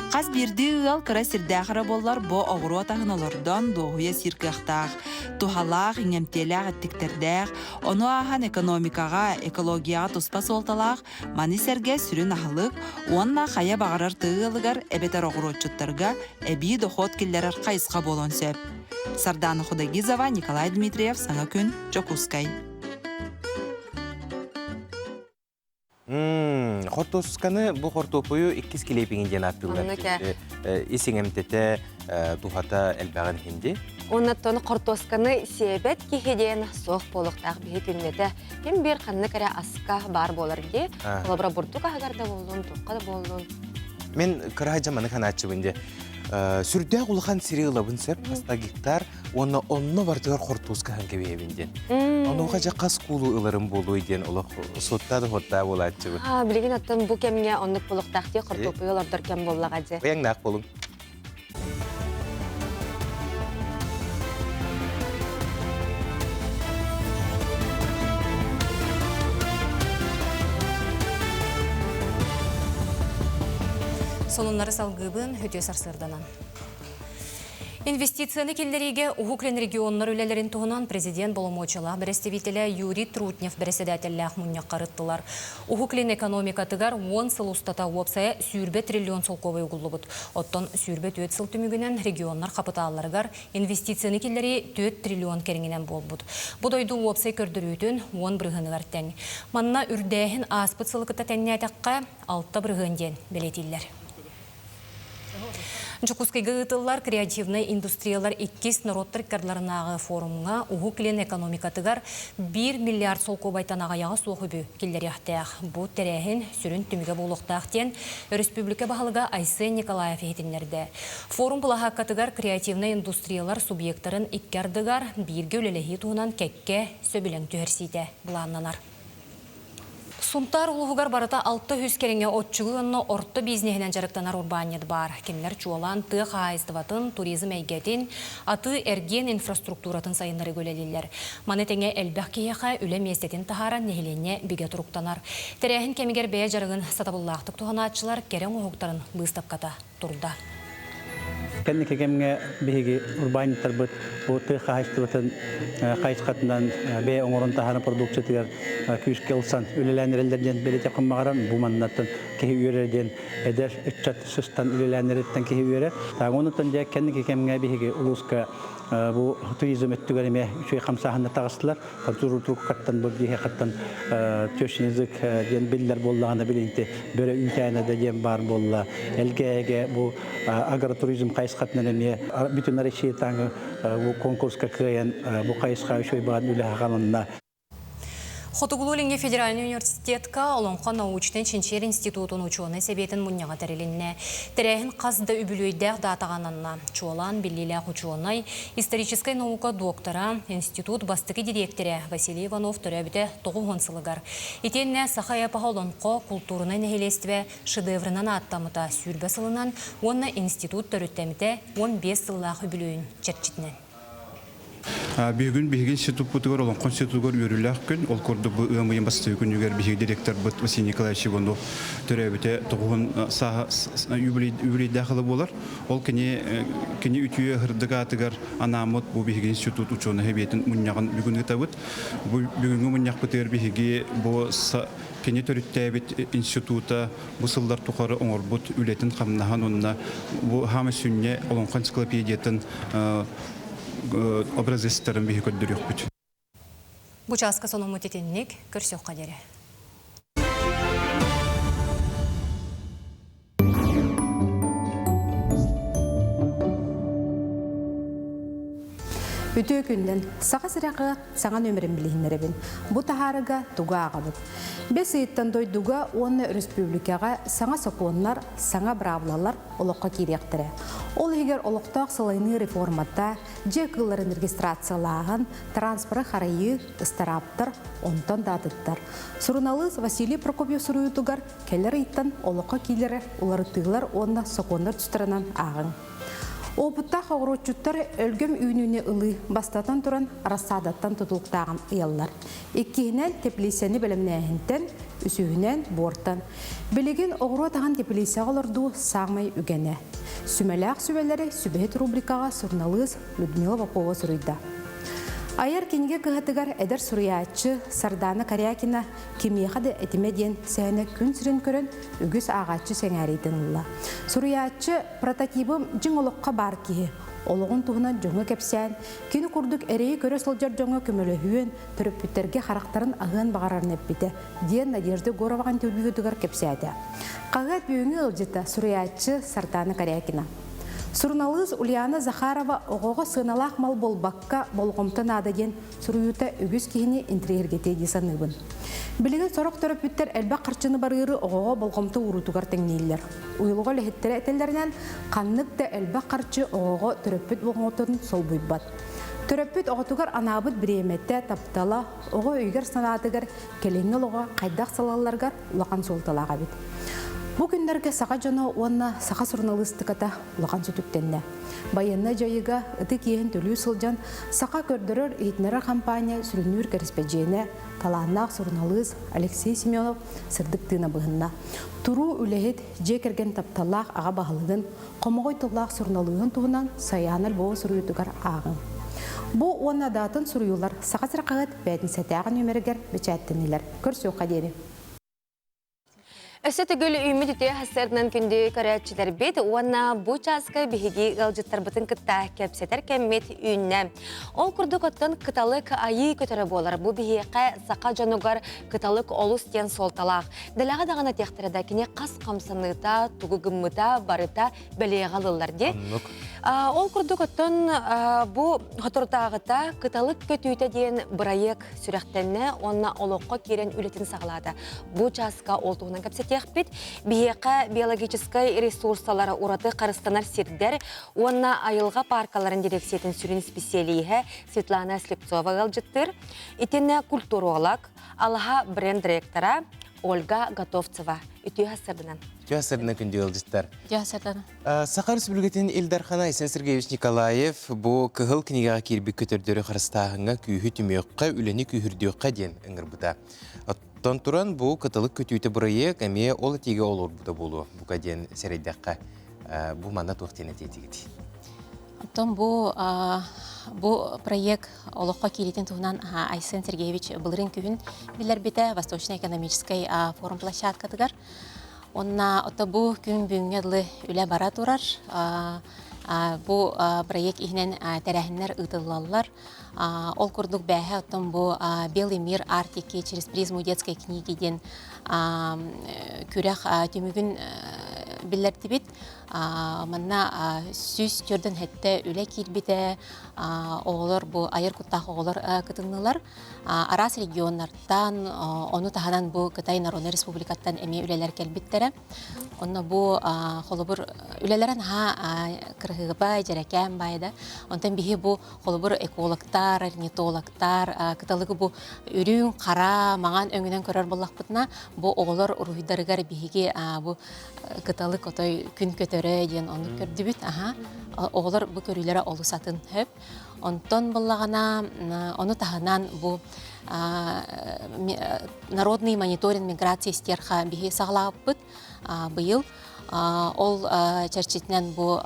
S10: Қаз бірді ұғал кіра сірдәқірі болар бо оғыру атағын олардан доғуя сиркіқтақ, тухалақ, иңемтелақ, әттіктердәқ, оны ахан экономикаға, экологияға тұспас олталақ, манисерге сүрін ағылық, онна қая бағарар тұғылығар әбетер оғыру отчуттарға әбей доход келдерар қайысқа болон сөп. Сардана Худагизова, Николай Дмитриев, Саңа күн, Жокускай.
S1: Хортосканы бұл хортопою 2 келепеңінден аттылар. Есеңемтеті тухата әлбәғын хинди.
S2: Оннаттон хортосканы себет кихеден соқ болуқтақ бейт үннеті. Хем бір қанны кәрі асқа бар болар де. Олабыра бұртуқ ағарда болуын, тұққа да болуын.
S1: Мен қырай жаманы қанатшы бінде. Сүрдәк ұлған сирелабын сөп, қаста гектар, онны бартығар хортоска ханке бейбінден. Онуға жа қас қулу ұларым болу еден, олық соттады хотта болатшы бұл.
S2: Білген аттын бұл кемге оннық болуқтақты хортопой олардар кем болуға же.
S1: Қояң нақ болың.
S3: Сонунлары салгыбын өте сарсырданан. Инвестицияны келдереге Ухуклен регионнар үлелерін туғынан президент болымочыла представителі Юрий Трутнев председателлях мұнне қарыттылар. Ухуклен экономикатыгар 10 сыл ұстата уапсая сүйірбе триллион солковы ұғылы бұд. Оттон сүйірбе 4 сыл түмігінен регионнар қапыталарығар инвестицияны келдері 4 триллион керіңінен бол бұд. Бұдойды уапсай көрдірүйдің 10 бірғынығар тәң. Манна үрдәйін аспыт сылықыта тәңне атаққа 6 бірғынден белетілер. Жокускайга ытыллар креативный индустриялар 2 народтар карларынағы форумға Ухуклен экономикатыгар 1 миллиард солко байтанаға яғы соғыбы келдері ақтаяқ. Бұл тәрәхін сүрін түміге болуқтақтен республика бағылыға Айсы Николаев етінлерді. Форум бұлаға катыгар креативный индустриялар субъекттарын иккардыгар бірге өлелігі туынан кәкке сөбілің түхерсейді бұланнанар. Сумтар улуғығар барыта 600 кереңе отчығы онны орты бизнесінен жарықтанар урбанет бар. Кенлер чуалан тұқ айыстыватын туризм әйгетін, аты әрген инфраструктуратын сайынлары көлелелер. Манетеңе әлбәқ кейеға үлі местетін тахара нехелене біге тұруқтанар. Тәрәхін кемігер бәе жарығын сатабыллақтық туғанатшылар керен ұғықтарын бұйыстапқата тұрда.
S12: Кенне кемге биги урбанитар бут бутты хайстыбытын хайскатынан бе оңорон таханы продукциятыгар күш келсан үлеләнерелдерден белете кыммагаран бу маннаттан ки үйрәден эдер ичат сыстан үлеләнереттен ки үйрә тагонуттан дә кенне кемге биги улуска бу туризм өттүгәреме үчөй хамсаһында тагыстылар турутук каттан бу диһе каттан төшнизик ден биллер боллаганда билинте бөре үйтәне дә дем бар болла элгеге бу агротуризм кайсқатнеме бүтүн Россия таңы бу конкурска кыян бу кайсқа үчөй баан үле хаганында.
S3: Хотугулулинге федеральный университетка олонқа научный чинчер институтын учуаны себетін мұнняға тәрелінне. Тәрәхін қазды үбілуйдәқ датағананна. Чуалан білілі учуанай исторической наука доктора, институт бастығы директоры Василий Иванов түрәбіті 9 сылығар. Итенне сақая пағалонқа культурны нәхелестіве шедеврынан аттамыта сүрбе сылынан, онна институт түріттәміте 15 сыллақ үбілуйін черчитінен.
S13: Бүгін бейген сетуппутығыр олон конститутығыр өріләқ күн, ол көрді бұл өмейін басты күн үгер бейген директор бұд Василий Николаевич Иванов түрәбіте тұғын үбілей дәқылы болар. Ол кене үтүйе ғырдыға атығар анамыд бұл бейген институт учуаны хәбетін мұнияғын бүгінгі табыд. Бүгінгі мұнияқ бұтығыр бейге бұл кене төріттәбет института бұл сылдар тұқары оңыр бұд үлетін қамнаған онына бұл хамы сүнне олон энциклопедиятын образестарын бейі көддірек бүт.
S3: Бұчасқа соның мұтетеннік көрсек қадері.
S14: Үтө күнден саға сырақы саңан өмірін білігінеребін. Бұ тахарыға туға ағабыд. Бес үйттен дойдуға оны республикаға саңа соқуынлар, саңа бравлалар олыққа керектірі. Ол егер олықтақ сылайны реформатта жекыларын регистрациялағын транспоры қарайы ұстараптыр, онтан дадыттар. Сұрыналыз Василий Прокопьев сұруытуғар келер үйттен олыққа келері олары тұғылар онына соқуынлар түстірінен ағын. Опытта қағыротчуттар өлгім үйініне ұлы бастатан тұран расадаттан тұтылықтағын ұялар. Еккейінен теплесені білімнәйінтен үсүһүнен бортан. Билигин оғыру таған тепелейсеға оларду сағмай үгене. Сүмеләқ сүбелері сүбәйт рубрикаға сурналыз Людмила Попова сұруйда. Айар кенге кығатыгар әдір сұруячы Сардана Карякина кемияқады әтімеден сәйіне күн сүрін көрін үгіз ағатчы сәңәрейдің ұлла. Сұруячы прототипім жың олыққа бар кейі. Олығын туғынан жоңы кәпсән, кені күрдік әрейі көрі солжар жоңы көмілі хүйен түріп бүттерге қарақтарын ағын бағарарын әппеті. Ден Надежды Гороваған төлбігідігір кәпсәді. Қағат бүйіңі ұлжыта сұруячы Сардана Карякина. Сурналыз Ульяна Захарова оғығы сыналақ мал болбаққа болғымтын ададен сұруюта үгіз кейіне интригергете десаныбын. Білігін сорық төріп бүттер әлбәк қарчыны барыры оғығы болғымты ұрутуғар тәңнейлер. Уйлығы ләхеттері әтелерінен қаннық да әлбәк қарчы оғығы төріп бүт болғымтын сол бұйбат. Төріп бүт оғытуғар анабыт біреметті таптала, оғы үйгер санатығар келеңіл оға қайдақ салаларғар ұлақан солталаға бет. Бу күндерге саға жоны онна саға сурналыстықата ұлған сүтіктенне. Байынна жайыға ұты кейін төлі сылжан саға көрдірір етінері компания сүрінүр кәріспәжейіне таланнақ сурналыз Алексей Семенов сырдық тыны бұғынна. Туру үләхет жекерген тапталақ аға бағылығын, қомығой тұллақ сурналығын туғынан саяныл боғы сұруютығар ағын. Бу онна датын сұруюлар саға сырқағыт бәдін сәтәғын өмірігер бәчәттінілер. Көрсі оқа
S2: Өсі түгіл үміт үте хасырынан күнді көрәтшілер бет, уанна бұ часқа бігігі ғалжыттар бұтын күтті кәпсетер кәммет үйінне. Ол күрді көттін күталық айы көтірі болар. Бұ бігіқі сақа жануғар күталық олыс тен солталақ. Дәліға дағына тектірді кене қас қамсаныта, тұғы гыммыта, барыта бәлеге ғалылар де. Ол күрді көттін бұ ғытыртағыта күталық көтүйті дейін бұрайық сүректенне, онна олыққа керен үлетін сағылады. Бұ часқа ол тұғынан кәпсет Техпит, биеқа биологическай ресурсалары ураты қарыстанар сердер, онна айылға паркаларын дирексиятын сүрін специалиге Светлана Слепцова ғалжыттыр. Итіне культуролог, алға бренд директора Ольга Готовцева. Үті ғасырдынан.
S1: Үті ғасырдынан күнде ғалжыттар.
S3: Үті ғасырдынан.
S1: Сақар Республикатын Илдархан Айсен Сергеевич Николаев бұл кығыл кінеға кербі көтердері қарыстағыңа күйі түмеуққа, үлені күйірдеуққа ден үңір бұда. Тонтуран бұл кытылық көтүйті бұрайы кәме ол әтеге олыр бұда болу. Бұға ден сәрейдаққа бұл манда тоқтен әтетігіді.
S15: Оттон бұл проект олыққа келетін туғынан Айсен Сергеевич бұлырын күйін білер беті Восточно-экономической форум площадкадығар. Онна бұл күн бүгінгі үлі бара тұрар. Бұл проект ихнен тәрәхінлер ұтылалар. Ол күрдік бәхі оттон бұл «Белый мир Арктики» через призму детской книги ден күрәқ түмігін білерді бит. Манна сүз түрдің хетті үлі келбеті оғылар, бұл айыр құттақ оғылар күтіңнілар. Арас регионлардан, оны тағынан бұл Қытай Народный Республикаттан әме үлелер келбеттері. Онна бұл қолыбыр үлелерін кырғығы жерекен байды. Онтан бігі бұл қолыбыр экологтар, орнитологтар, кыталығы бұл үрін қара маған өңінен көрер болақ бұтына. Бұл оғылар ұрғыдарығар бігі бұл кыталық отой күн көтөрі ден оны көрді бүт. Оғылар бұл көрілері олы сатын хөп. Онтан болағана, оны тағынан бұл народный мониторинг миграции стерха бігі сағылап бұт. Бұйыл ол чәрчетінен бұл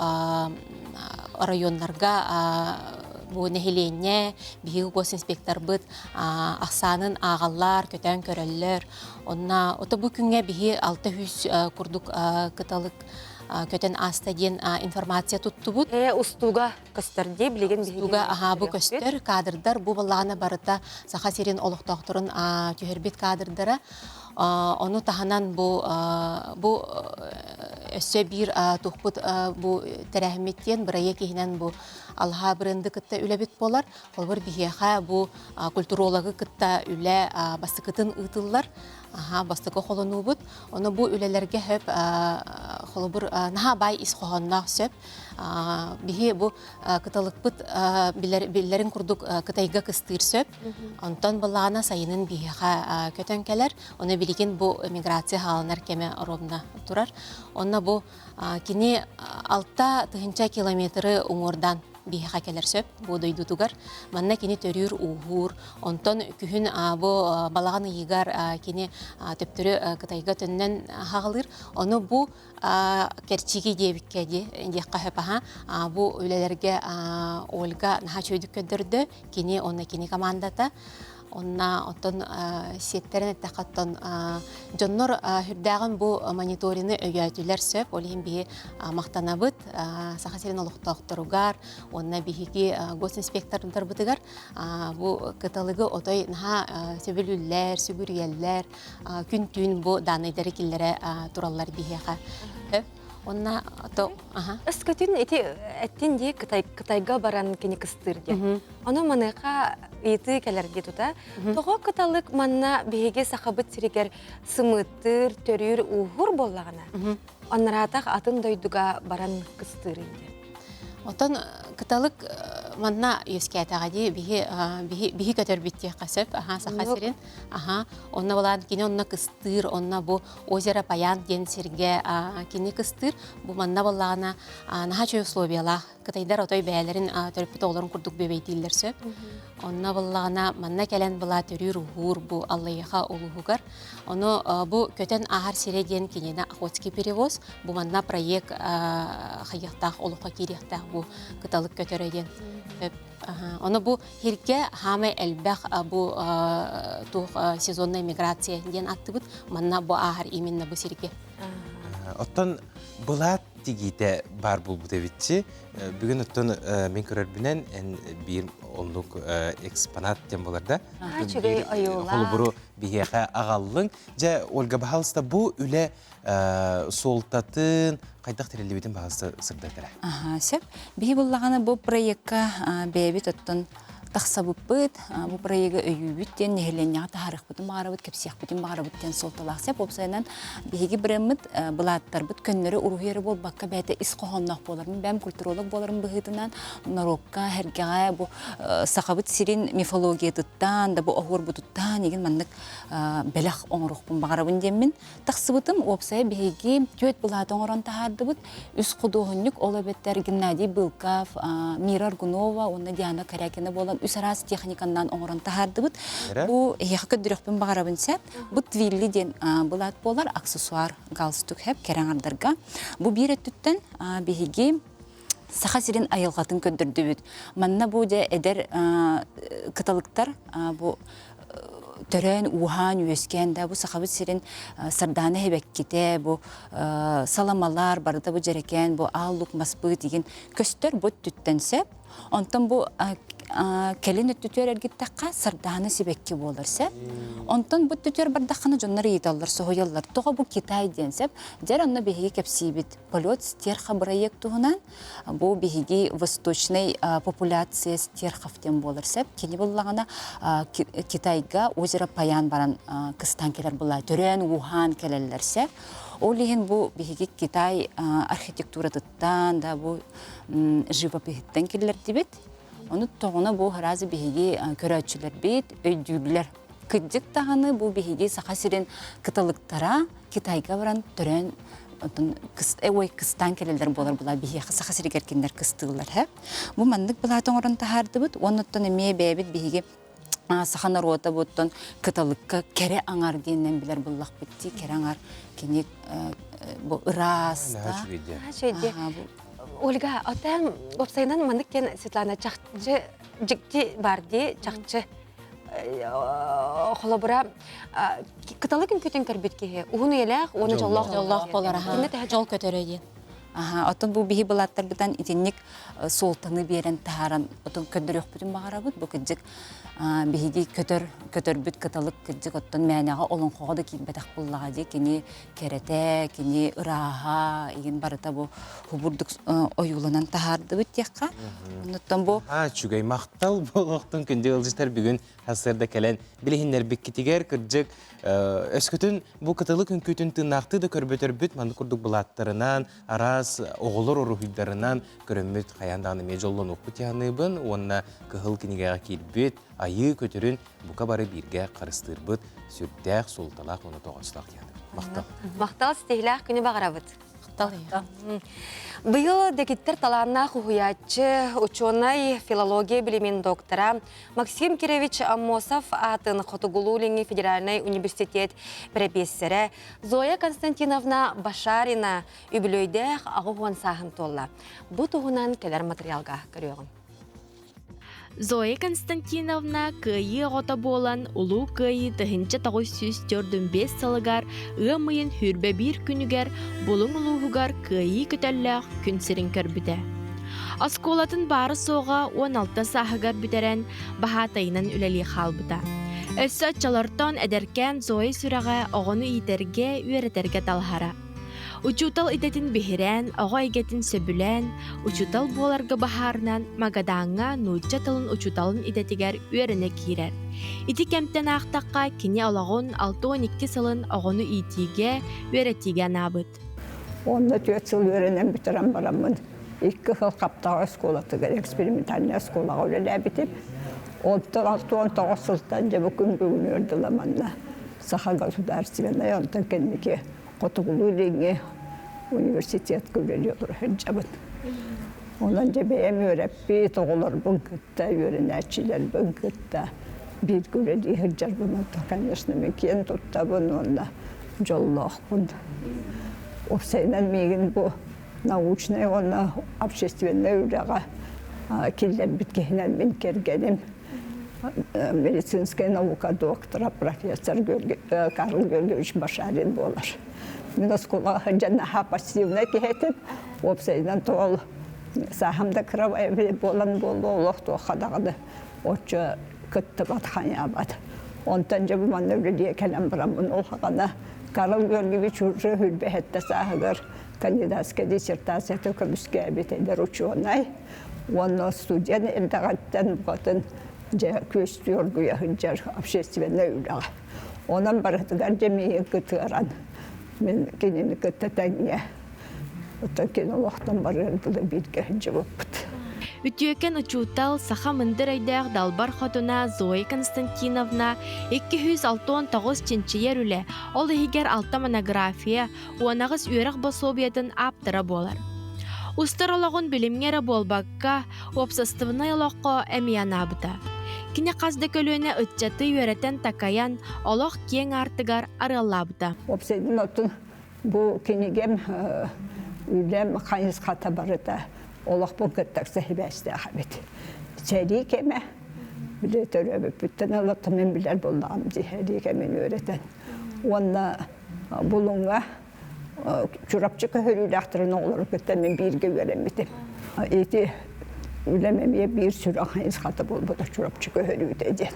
S15: районларға бұл нәхеленне бігі госинспектор бұд ақсанын ағалар, көтен көрілер. Онна бұл күнге бігі 600 күрдік кыталық көтен аста ден информация тұтты бұд.
S2: Ұстуға көстерде білеген бігі?
S15: Ұстуға бұл көстер кадрдар бұл балағына барыта сақа серен олықтақтырын түйербет кадрдары. Оны тағынан бұл өсі бір тұқпыт бұл тәрәхметтен бірайы кейінен бұл алға бірінді күтті үләбет болар. Ол бір бігеға бұл культурологы күтті үлә басты күтін ұтылар. Бастықы қолыну бұд. Оны бұл үлелерге хөп қолы бір наға бай ис қоғаннақ сөп. Біге бұл күталық бұд білерін күрдік күтайға күстыр сөп. Онтан бұлағына сайының бігеға көтен кәлер. Оны білеген бұл миграция халынар кеме робына тұрар. Оны бұл кені 6 километрі ұңырдан биһиха келер сөп бу дойдутугар манна кини төрүр уһур онтон күһүн бу балаган ыйыгар кини төптөрү кытайга төннен хагалыр ону бу керчиги дебикке диякка хөпаха бу үлелерге Ольга наха чөйдүк көдөрдө кини онна кини командата онна отон сеттерин эттакаттан жоннор хүрдагын бу мониторины өйөтүлөр сөп олин бии мактанабыт сахасерин олуктоокторугар онна биһиги госинспектордор бытыгар бу кыталыгы отой наха сөбүлүллер сүгүрүеллер күн түн бу даныйдары киллере тураллар биһиха онна ото
S2: Ыскатын эттин ди Кытайга баран кини кыстыр ди. Ону маныка ити келер ди тута. Того кыталык манна биһиге сахабыт сиригер сымыттыр, төрүр уһур боллагана. Оннаратак атын дойдуга баран кыстыр инде.
S15: Отон кыталык манна юскетагади биһи көтөр битти касып сахасирин онна балан кини онна кыстыр онна бу озеро Паян ден сирге кини кыстыр бу манна баллагана наха чөй условиялар кытайдар отой бәялерин төрөппүт олорун курдук бебейтилер сөп онна баллагана манна келен бала төрүр уһур бу аллайха улугугар ону бу көтөн ахар сире ден кинина охотский перевоз бу манна проект хайяктах олука кирехтах бу кыталык көтөрөйден ону бу хирге хаме элбах бу тух сезонная миграция ден аттыбыт манна бу ахар именно бу сирге
S1: Оттон булат тигите бар булбут эбитчи. Бүгүн оттон мен көрөрбүнен бир онлук экспонат тем боларда.
S2: Чүгөй оюла.
S1: Холбуру биһиха агаллың. Же Ольга Бахалста бу үле солтатын кайдак терелебитин баасы сырдатара.
S16: Сеп. Биһи буллаганы бу проектка бебит оттон тахсабыппыт, бу проекты өйүбүттен нехеленняга тахарыкпытын баарыбыт, кепсияхпытын баарыбыттен солталаксеп, опсайнан биһиги биреммит былааттарбыт көннөрү уруһери бол бакка бәте ис кохоннак болар. Мен бәм культуролог боларым быһытынан нарокка, хергага бу сахабыт сирин мифологиятыттан да бу огурбутуттан еген маннык белах оңрукпун баарыбын деммин. Тахсыбытым опсай биһиги төт былаат оңорон тахардыбыт, үс кудугуннук олабеттер Геннадий Былков, Мира Аргунова, онна Диана Карякина болан үсарас техникандан оңорон тахардыбыт. Бу яхкы дүрөкпүн багарабын сәп, бу твилли ден булат болар аксессуар галстук хеп кераңардарга. Бу бирэттүттен биһиги сахасирин айылгатын көндүрдүбүт. Манна бу де эдер кыталыктар бу төрөн ухан үескен да бу сахабыт сирин сарданы хебекките бу саламалар барда бу жерекен бу аллук маспыт деген көстөр бу түттенсеп онтон бу келин өттүтөр эргиттакка сарданы сибекки болурса онтон бу түтөр бардаканы жоннор ыйталлар сохояллар тога бу Китай денсеп жер онно биһиги кепсибит полет стерха проектугунан бу биһиги восточный популяция стерховтен болурса кини буллагана Китайга озеро Паян баран кыстан келер була төрөн ухан келелерсе олиһин бу биһиги Китай архитектуратыттан да бу живописиттен келер дибит. Оны тоғына бу харазы биһиги көрөчүлөр бит, өйдүрлөр. Кыджык таганы бу биһиги сахасирин кыталыктара Китайга баран төрөн кыстан келелер болар була биһиги сахасиригер киндер кыстыылар хэ. Бу мандык булатын орон тахардыбыт, онуттан эме бэбит биһиги сахана рота буттан кыталыкка кере аңар дейінен білер бұллақ бітті, кере аңар кенек бу ыраста.
S2: Ольга, отам опсайнан мандык кен Светлана чакчы жикти барды, чакчы холобура кыталыкын көтөн көрбүткеге. Уну элек, оны жоллох
S15: болар, жол көтөрөйден.
S16: Отон бу биһи былаттарбытан итинник солтаны берен тааран отон көндөрөк бүтүн багарабыт бу кыджык биһиги көтөрбүт кыталык кыджык оттон мәнага олон хогода кийбетак буллага ди кини керете кини ыраха иген барыта бу хубурдук оюланан таардыбыт текка оттон бу
S1: чүгөй мактал болгоктун күндө ылжытар бүгүн хасырда келен билихиннер биккитигер кыджык өскөтүн бу кыталык күнкүтүн тынакты да көрбөтөрбүт манды курдук булаттарынан арас оголор орухуйдарынан көрөммүт хаяндааны межоллон окутяныбын онна кыхыл кинигага кирбит айы көтөрүн бука бары бирге карыстырбыт сүрдәк солталак оны тогослак яны мактал
S2: стейлах күнү багарабыт Быйыл декиттер таланна хуятчы ученый филология билимин доктора Максим Киревич Аммосов атын Хотугулулинги федеральный университет профессоры Зоя Константиновна Башарина үбілөйдәк ағуған сағын толла. Бұ туғынан келер материалға көріғым.
S8: Зоя Константиновна кыйы ғота болан улу кыйы тыхынча 945 салыгар ымайын хүрбе бір күнігер болың улуғығар кыйы күтәлләқ күнсерін көрбіде. Асколатын бары соға 16 сағығар бітерен бағатайынан үләли қалбыда. Өссі атчалартан әдеркен Зоя сүрәға оғыны итерге үйретерге талхара. Учутал идетін бихирен, оға игетін сөбілен, учутал боларга бахарынан магадаңа нуча тылын учуталын идетігер үйеріне кейрер. Ити кемптен ақтаққа кені алағын 6-12 сылын оғыны итиге үйретіге набыд.
S17: Онда 4 сыл үйренен бітірен барамын. 2 сыл қаптаға сколатығыр, экспериментальная сколаға өлелі бітіп, 6-19 сылтан жебі күн бүгін өрділаманна. Саха государственная, онтан кеннеке Хотугулулинги университет көрелер жабын. Онан жебеем өреппи, тоғылар бұн күтті, өрінәтшілер бұн күтті. Bir göreli hırcarбын, конечно, мен кен тұттабын, онда жоллақ бұн. Осайнан меген бұл научный, онна общественный үреға келден біткенен мен кергенім. Медицинская наука доктора, профессор Карл Георгиевич Башарин болар. Мен осколға жаннаға пассивна кехетін, опсайдан тоғыл сағымда кровай болан болды, олық тоқадағыды. Отчы күтті батханя бады. Онтан жабы манны өлі кәлем бұрамын олғағана. Карл Георгиевич уже хүлбе хетті сағығыр кандидатская диссертацияты көміске әбетейдер ученый. Оны студент әлдағаттан бұғатын көсті өргіе хүнжар общественный үліға. Онан баратығар жемейін күтіғаран. Мен кенені күтті тәңе. Ота кен олықтан барыр бұлы бірге хүнжі бұппыд.
S8: Үтіөкен учутал саха мындыр айдақ далбар хотуна Зоя Константиновна 269 чинчиер үлі, ол егер алта монография, уанағыз үйрақ басобиятын аптыра болар. Устар олағын білімгері болбаққа, опсастывына олаққа әмияна бұта. Кіне қазды көлуіне үтчаты үйретен такаян олақ кен артығар арылабыда.
S17: Опсайдың отын бұл кенегем үйлем қайыз қата барыда. Олақ бұл күттік сәхібәсті ақабет. Сәрі кеме, біле төрөбі бүттін алатты мен білер болдағым сәрі кемен үйретен. Онна бұлыңға чұрапчы көхірілі ақтырын олар күттен мен бірге өремедім. Еті Ülememeye bir sürü ahayız katı bol bu da çorap çıkıyor ödeyecek.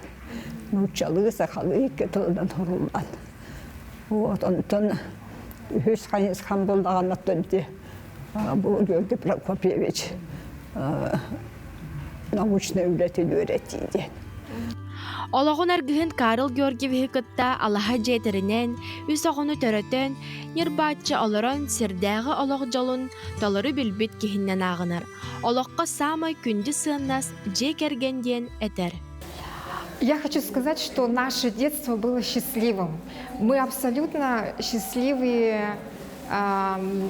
S17: Nurçalığı sakalı iki tıldan horuldan. Ondan hüs ahayız kan bulda anlattı bu Georgi Prokopyevich naучно üretini öğretiydi.
S8: Олағын әргіхін Карл Георгиевич кытта Аллаха жетерінен, үс оғыны төрөтен, нербатчы олырын сирдәғы олақ жолын толыры білбет кехіннен ағынар. Олаққа самай күнді сыннас жекергенден әтер.
S18: Я хочу сказать, что наше детство было счастливым. Мы абсолютно счастливые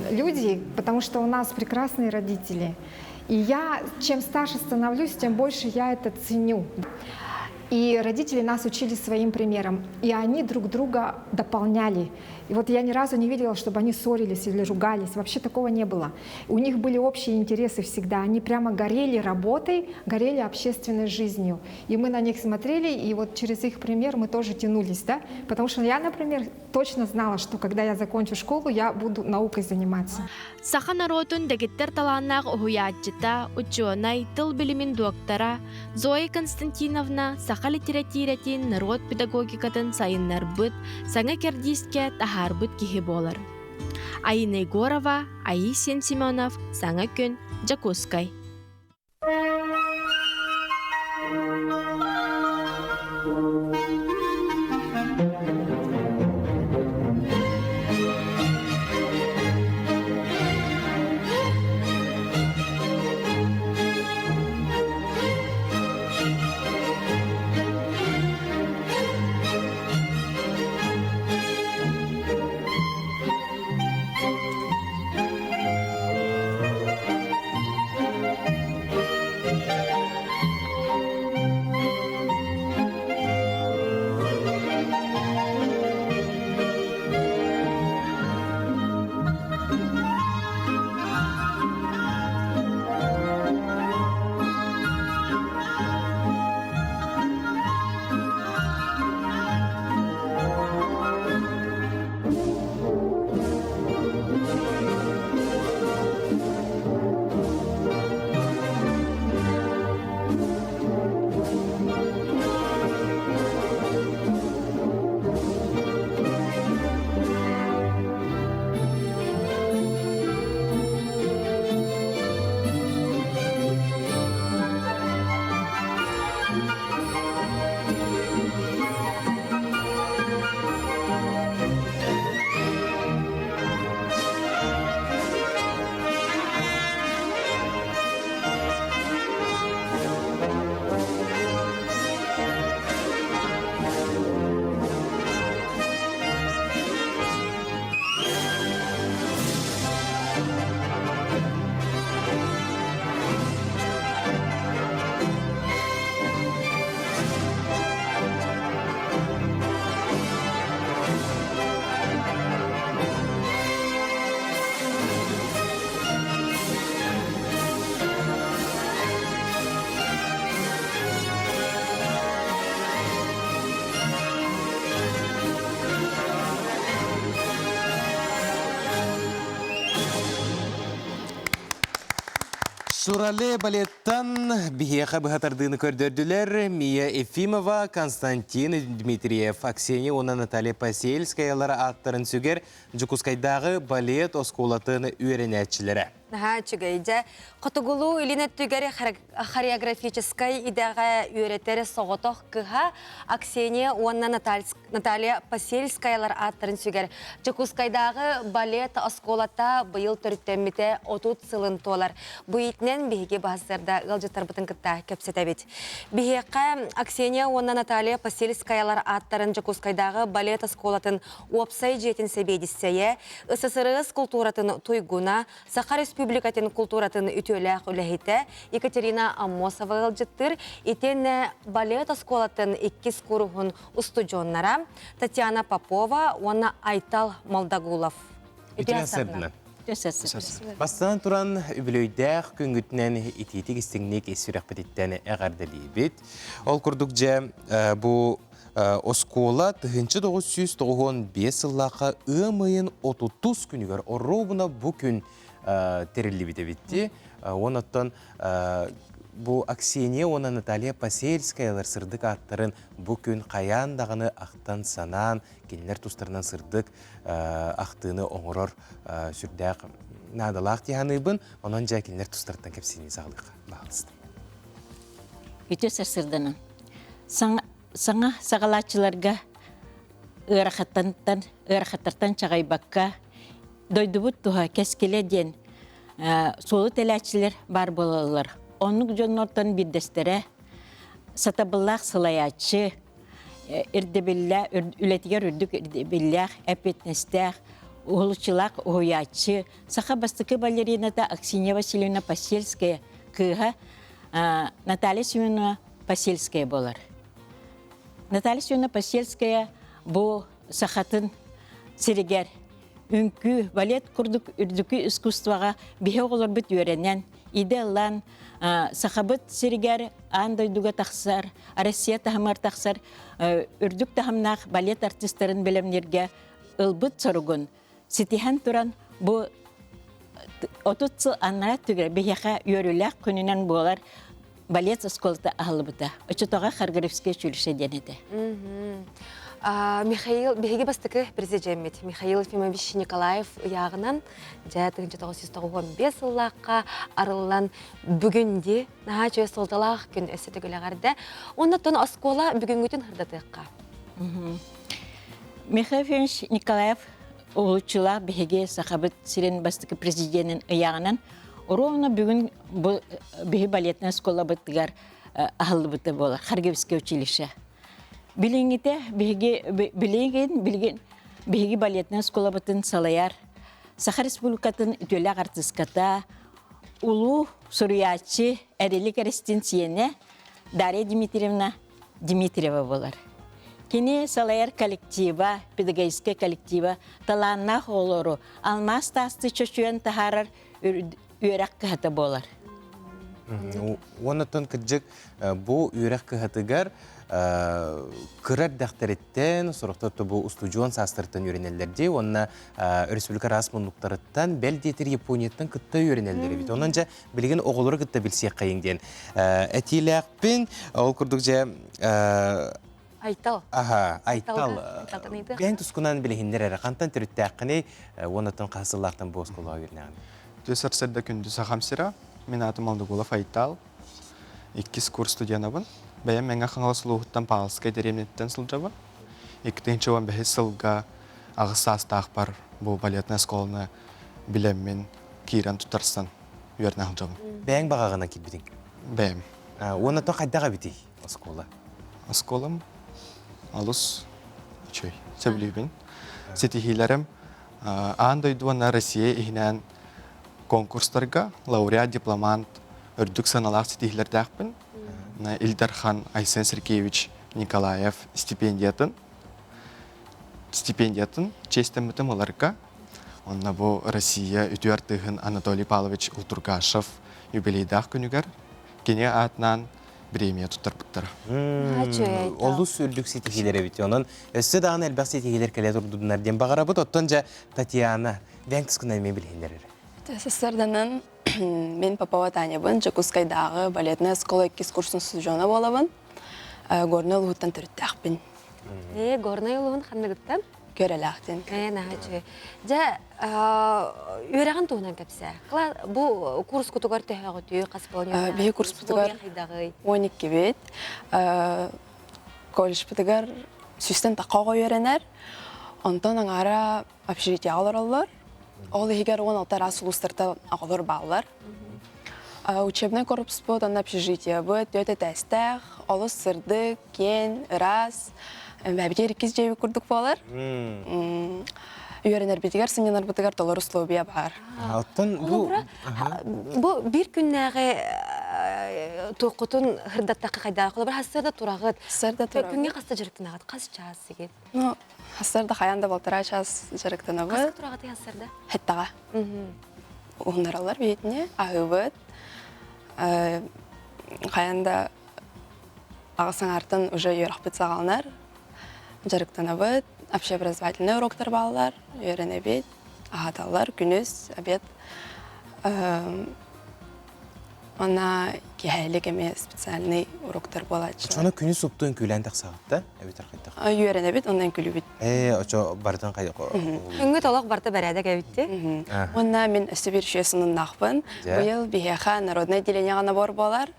S18: люди, потому что у нас прекрасные родители. И я, чем старше становлюсь, тем больше я это ценю. И родители нас учили своим примером, и они друг друга дополняли. И вот я ни разу не видела, чтобы они ссорились или ругались. Вообще такого не было. У них были общие интересы всегда. Они прямо горели работой, горели общественной жизнью. И мы на них смотрели, и вот через их пример мы тоже тянулись, да? Потому что я, например, точно знала, что когда я закончу школу, я буду наукой заниматься.
S8: Саха народун дегеттер таланнақ уhuятчыта, ученый, тыл билимин доктора Зоя Константиновна саха литературатин народ педагогикатын сайыннар бұд, саңа кердиске тахар бұд кихи болар. Айна Егорова, Аисин Семенов, саңа күн, Жакускай.
S1: Сурале балеттан бихеха бахатардыны көрдөрдүлер. Мия Ефимова, Константин Дмитриев, Аксения Она Наталья Посельскаялар аттарын сүгер Жукускайдағы балет осколатын үйренәтчілері.
S2: Чүгейде, Котугулу илинет түгері хореографическай идеға үйретері соғытоқ кыға Аксения Она Наталья Посельскаялар аттарын сүгер Жукускайдағы балет осколата бұйыл түрттеммете отут сылын толар. Бұйтнен бейге бағыздарда ғылжыттар бұтын кітта көпсетәбет. Бейге Аксения Она Наталья Посельскаялар аттарын Жукускайдағы балет осколатын опсай жетін себедістее, СССР культуратын туйгуна, Сахар Республикатын культуратын ütөләк үләхите Екатерина Амосова ғылжыттыр, итен балет осколатын 2 курухын устуджоннара Татьяна Попова, Она Айтал Молдагулов.
S1: Бастан туран үбілөйдәқ күнгітінен итетік істіңнек есірек бітеттен әғардалейбет. Ол күрдік жа бұл оскола 1995 жыллаға өмайын 30 күнігер орробына бұл күн терілі бітті. Онаттан бұл Аксения Она Наталья Посельскаялар сырдық аттарын бұл күн қаяндағыны ақтан санан, келінер тұстарынан сырдық ақтыны оңырор сүрдәқ надалақ тияныйбын, онан жа келінер тұстардан кәпсені сағылыққа бағылысты.
S19: Үте сырдының. Саңа сағалатчыларға ұрақаттартан чағайбаққа дойдубут туға кәскеле ден солы тәләтчілер бар болалар. Онық жоннортан бірдестері сатабыллақ сылаячы, үлетігер үрдік үрдебілләқ, әпетнестәқ, ұғылычылақ ұғыячы. Сақа бастықы балеринада Аксения Васильевна Посельская кыға Наталья Семеновна Посельская болар. Наталья Семеновна Посельская бұл сақатын сирегер, үнкі, балет күрдік үрдікі искусстваға бихе олар бүт үйренен, иделлан, сақабыт сирегер андойдуға тақсар, Россия тахамар тақсар, үрдік тахамнақ балет артистерін білімнерге ылбыт сорығын. Сетихан туран бұл 30 жыл аннара түгер бихеға үйріләқ күнінен болар балет осколта ағылыбыта. Очытоға Харгаривская чүліше денеді.
S2: Михаил, беги бастықы президент Михаил Ефимович Николаев яғынан 1995 жыллаққа арылан бүгінде наға жөе солдалақ күн өсі түгіліғарды. Оннаттан оскола бүгінгітін хырдатыққа.
S19: Михаил Ефимович Николаев ұлычыла беге сақабыт сирен бастықы президентін яғынан Уровна бүгін беги балетная оскола бұттығар ағылыбыты болар, Харгаривская училище. Билингите беги балетная оскола бұттын салаяр, Сахар Республикатын ütөләк артистката, улу суруячы әрелік арестенцияне Дарья Дмитриевна Дмитриева болар. Кені салаяр коллектива, педагогическая коллектива, таланнақ олору, алмаз тасты чөшуен тахарар үйрәк кіхаты болар.
S1: Онытын кірджік бұл үйрәк кіхатыгар кірар дәқтәреттен, сұрықтырты бұл устудион састырттан үйренелерде, онына республика расмонлықтарыттан бәлдетір Японияттан күтті үйренелері бейді. Онын жа білген оғылыры күтті білсек қайыңден. Әтиләқпен, ол күрдік жа...
S2: Айтал.
S1: Айтал. Бәң тұсқынан білігіндер әрі қантан түрітті әқіне, онытын қасылақтан бұл осқолуға үйренеғын.
S7: Төсәрсәрді күнді сақамсыра, мен атым Алдығулов Айтал, 2 курс студиянабын. Бәйім мәңі қаңғалы сұлуғыттан пағылысқай дәремнеттен сұлжабы. 2-ші оған бәхес сылға ағысы астақ бар бұл балетная сколыны білеммен кейрен тұтарсан үйерін ағылжабын.
S1: Бәйің бағағына кет бітің?
S7: Бәйім.
S1: Оны то қайдаға біті оскола?
S7: Осколым алыс чөй, сөбілейбін. Сетихилерім андойдуана Россия ихінен конкурстарға лауреат дипломант үрдік саналақ сетихилердәқпін. Ильдархан Айсен Сергеевич Николаев стипендиятын честемітім оларға. Онна бұл Россия үтуартығын Анатолий Павлович Ултургашев юбилейдақ күнігер кене атынан премия тұттар бұттар.
S1: Олыс үрдік сетихилері біті. Онын өсі дағын әлбәқ сетихилер кәлет ұрдудынарден бағара бұд. Оттан жа Татьяна, бәң тұсқынай мен білгендер әрі.
S20: Сестерденен Мен Попова Танябын, Жакускайдағы балетная школа 2 курсын сужона болабын. Горный луғыттан түріттәқпін.
S2: Горный луғын қандығыттан?
S20: Көреләқтен.
S2: Нағачы. Жа, үйереген туғынан кәпсә? Бұл курс күтігар түйіғі түйі қасып
S20: Бей курс күтігар 12 бет. Колледж күтігар сүстен тақауға үйеренер. Онтан аңара общежитие алар олар. Ол егер 16 рас ұлыстарда ағылыр бағылар. Учебный корпус бұд, ана общежитие бұд, өте тәстәқ, олы сырды, кен, рас, бәбігер 2 жейбі күрдік болар. Үйеренер бетігер, сыненер бітігер толар условия бар.
S2: Бұл бір күннәғі тоқытын ғырдаттақы қайдағы қолы бір хасырда тұрағыд. Күнге қаста жүріктін ағыд, қас час сегет?
S20: Хасырда қаянда болтыра час жүріктін ағыд.
S2: Қасы тұрағыды хасырда?
S20: Хеттаға. Оңнаралар бетіне, ағыбыд. Қаянда ағысын артын уже үйерақ бет сағалынар. Жүріктін ағыд. Общеобразовательный уроктар балалар, үйрене бет, ағаталар, күніз, обед. Она кехайлік еме специальный уроктар болады.
S1: Оны күніз ұптың күйлән тақсағытта?
S20: Үйрене бет, ондан күлі бет.
S1: Очо бардан қайды қой?
S2: Үңгі толық барда бәрәді кәбітті?
S20: Онна мен өстебер шүйесінің нақпын. Бұйыл бейеға народное деление ғана бар болар.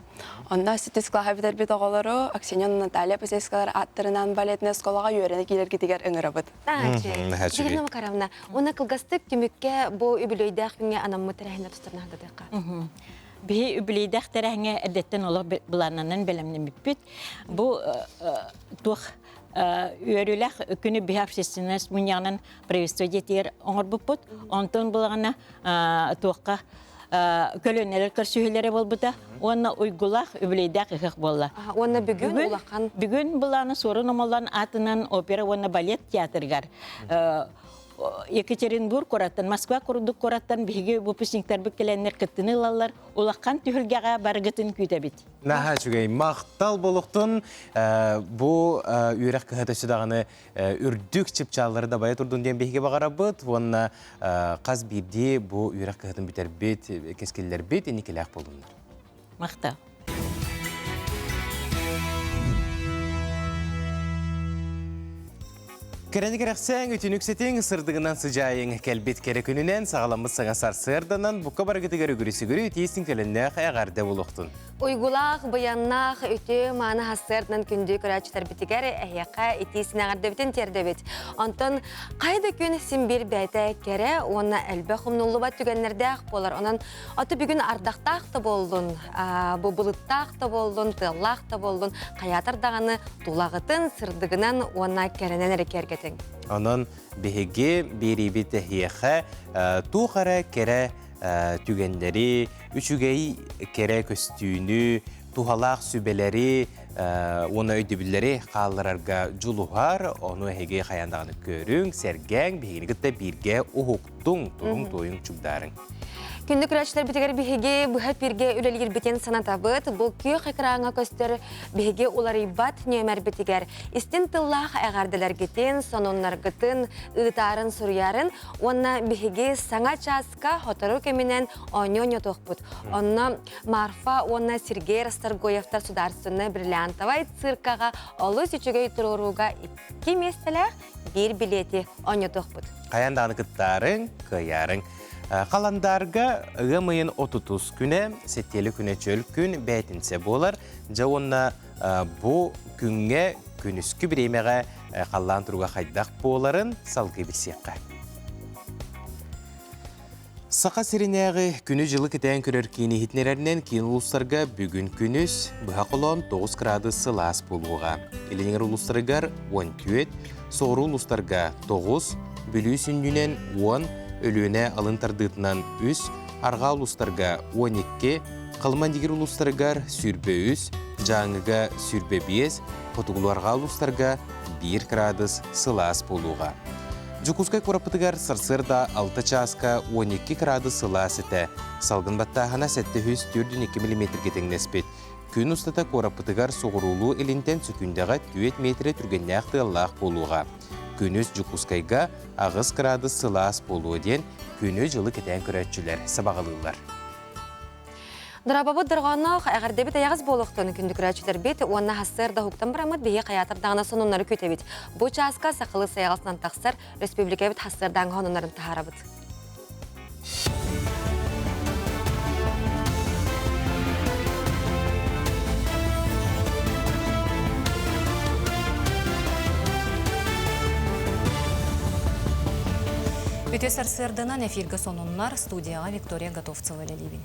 S20: Онна сетескалаға бітер бет оғалары, Аксеньон Наталья Пасескалар аттырынан балетная сколаға үйрене келер кетегер өңірі бұд.
S2: Дегерна Макаровна, оны қылғастық түмікке бұл үбілейдәқ күнге анамы тәрәхіне тұстырна ғадыққа?
S19: Бей үбілейдәқ тәрәхіне әдеттен олық бұлананын бәлемнен біппет. Бұл тұқ үйеріләқ күні бей общественность мұнияғынан правительство детер оңыр бұппыт. Онтын бұлағына тұққа көлөнелер көрсүйелері бол бұта, оны ұйгулақ үбілейдәқ үхіқ болла.
S2: Оны бүгін ұлақан?
S19: Бүгін бұланы сорын омалан атынан опера, оны балет театргар. Екатеринбург кораттан, Москва құрудық кораттан бігі бұпысниктар бүккеленер күттіні лалар, ұлаққан түхілгеға барғытын күйтәбет.
S1: Наға жүгей, мақтал болуқтың бұл үйрек кіғатасы дағаны үрдік чіпчалары да бая тұрдың ден бейге бағара бұд, онына қаз бірде бұл үйрек кіғатын бітер бет, кескелер бет, енекелі ақ болдыңдар.
S19: Мақтал.
S1: Керені керексен үтініксетен сырдығынан сыжайын кәлбет кері күнінен сағаламыз саңасар сырдынан бұққа барғытығыр үгірісі көрі үтейсін көліннәқ әғарды болуқтың.
S2: Uygulag, bayannak, ütü, mana hasırdan kündü körәчтер битигәр әйәкә итисен әгәрдә битен тердәбит. Антон кайда күн син бир бәйтә керә, оны әлбә хумнулы бат түгәннәрдә болар. Онан аты бүген ардактак та булдын, бу булыттак та булдын, тыллак та булдын. Каятыр даганы тулагытын сырдыгынан оны керәнән рекергәтен.
S1: Анан беге берибит әйәкә тугара керә түгендері, үшігей кере көстүйіні, тухалақ сүбелері, оны өйдібілері қалыларға жұлуғар, оны әйге қаяндағыны көрің, сәргәң, бейгінігітті бірге ұхуқтың, тұғың тойың чүгдарың.
S2: Күнді күрәчтер бітігер бігеге бұхат бірге үлелгер бітен санатабыт, бұл күй қиқыраңа көстер бігеге олары бат нөмер бітігер. Истин тыллақ әғардылар кетен, сононлар гытын, ұйтарын сұрыярын, онна бігеге саңа часка хотару кемінен оньоня тоқпыт. Онна Марфа, онна Сергей Расторгоевта сударсыны бриллиантовай циркаға олы сүчігей тұруруға 2 местелер бір билеті оня тоқпыт.
S1: Қаяндағыны күттарың, қиярың. Қаландарға ғымайын 30 күні, сеттелі күні чөл күн бәйтінсе болар. Жауынна бұл күнге күніскі бір емеға қалан тұруға қайдақ боларын салғы білсеққа. Сақа сиренеғі күні жылы кітән көрер кейіні хитнерерінен кейін ұлыстарға бүгін күніс бұға қолон 9 градусы лас болуға. Еленіңер ұлыстарығар 10 түйет, соғыру ұлыстарға 9, бүлі сүндінен 10, өлüğüne alıntardığından 3, arga uluslarga 12, qalmandigir uluslargar sürbe 3, жаңыга sürbe 5, potuguluarga uluslarga 1 gradus sılas boluğa. Jukuskay korapıtıgar sarsırda 6 çaska 12 gradus sılas ete, salgın battağına 742 mm getengnesbet. Күн ұстата корапыtıgar soğurulu elinten sükündağa 4 metre türgenlәqті Allah boluğa. Күніз Жукускайга ағыз градус сылас болуы ден күні жылы кетен көрәтшілер сабағылылар.
S2: Дұрабабы дұрғанық әғірдебет аяғыз болуқтың күндікірәчілер бет, онына хастырда хуктан бірамыд бейе қаятырдағына сонунлары көтебет. Бұл часка сақылы саяғысынан тақсыр республика бет хастырдан ғанунларын тахарабыд.
S3: Бүтесар сырдынан эфирге сонунлар студияға Виктория Готовцева лелебин.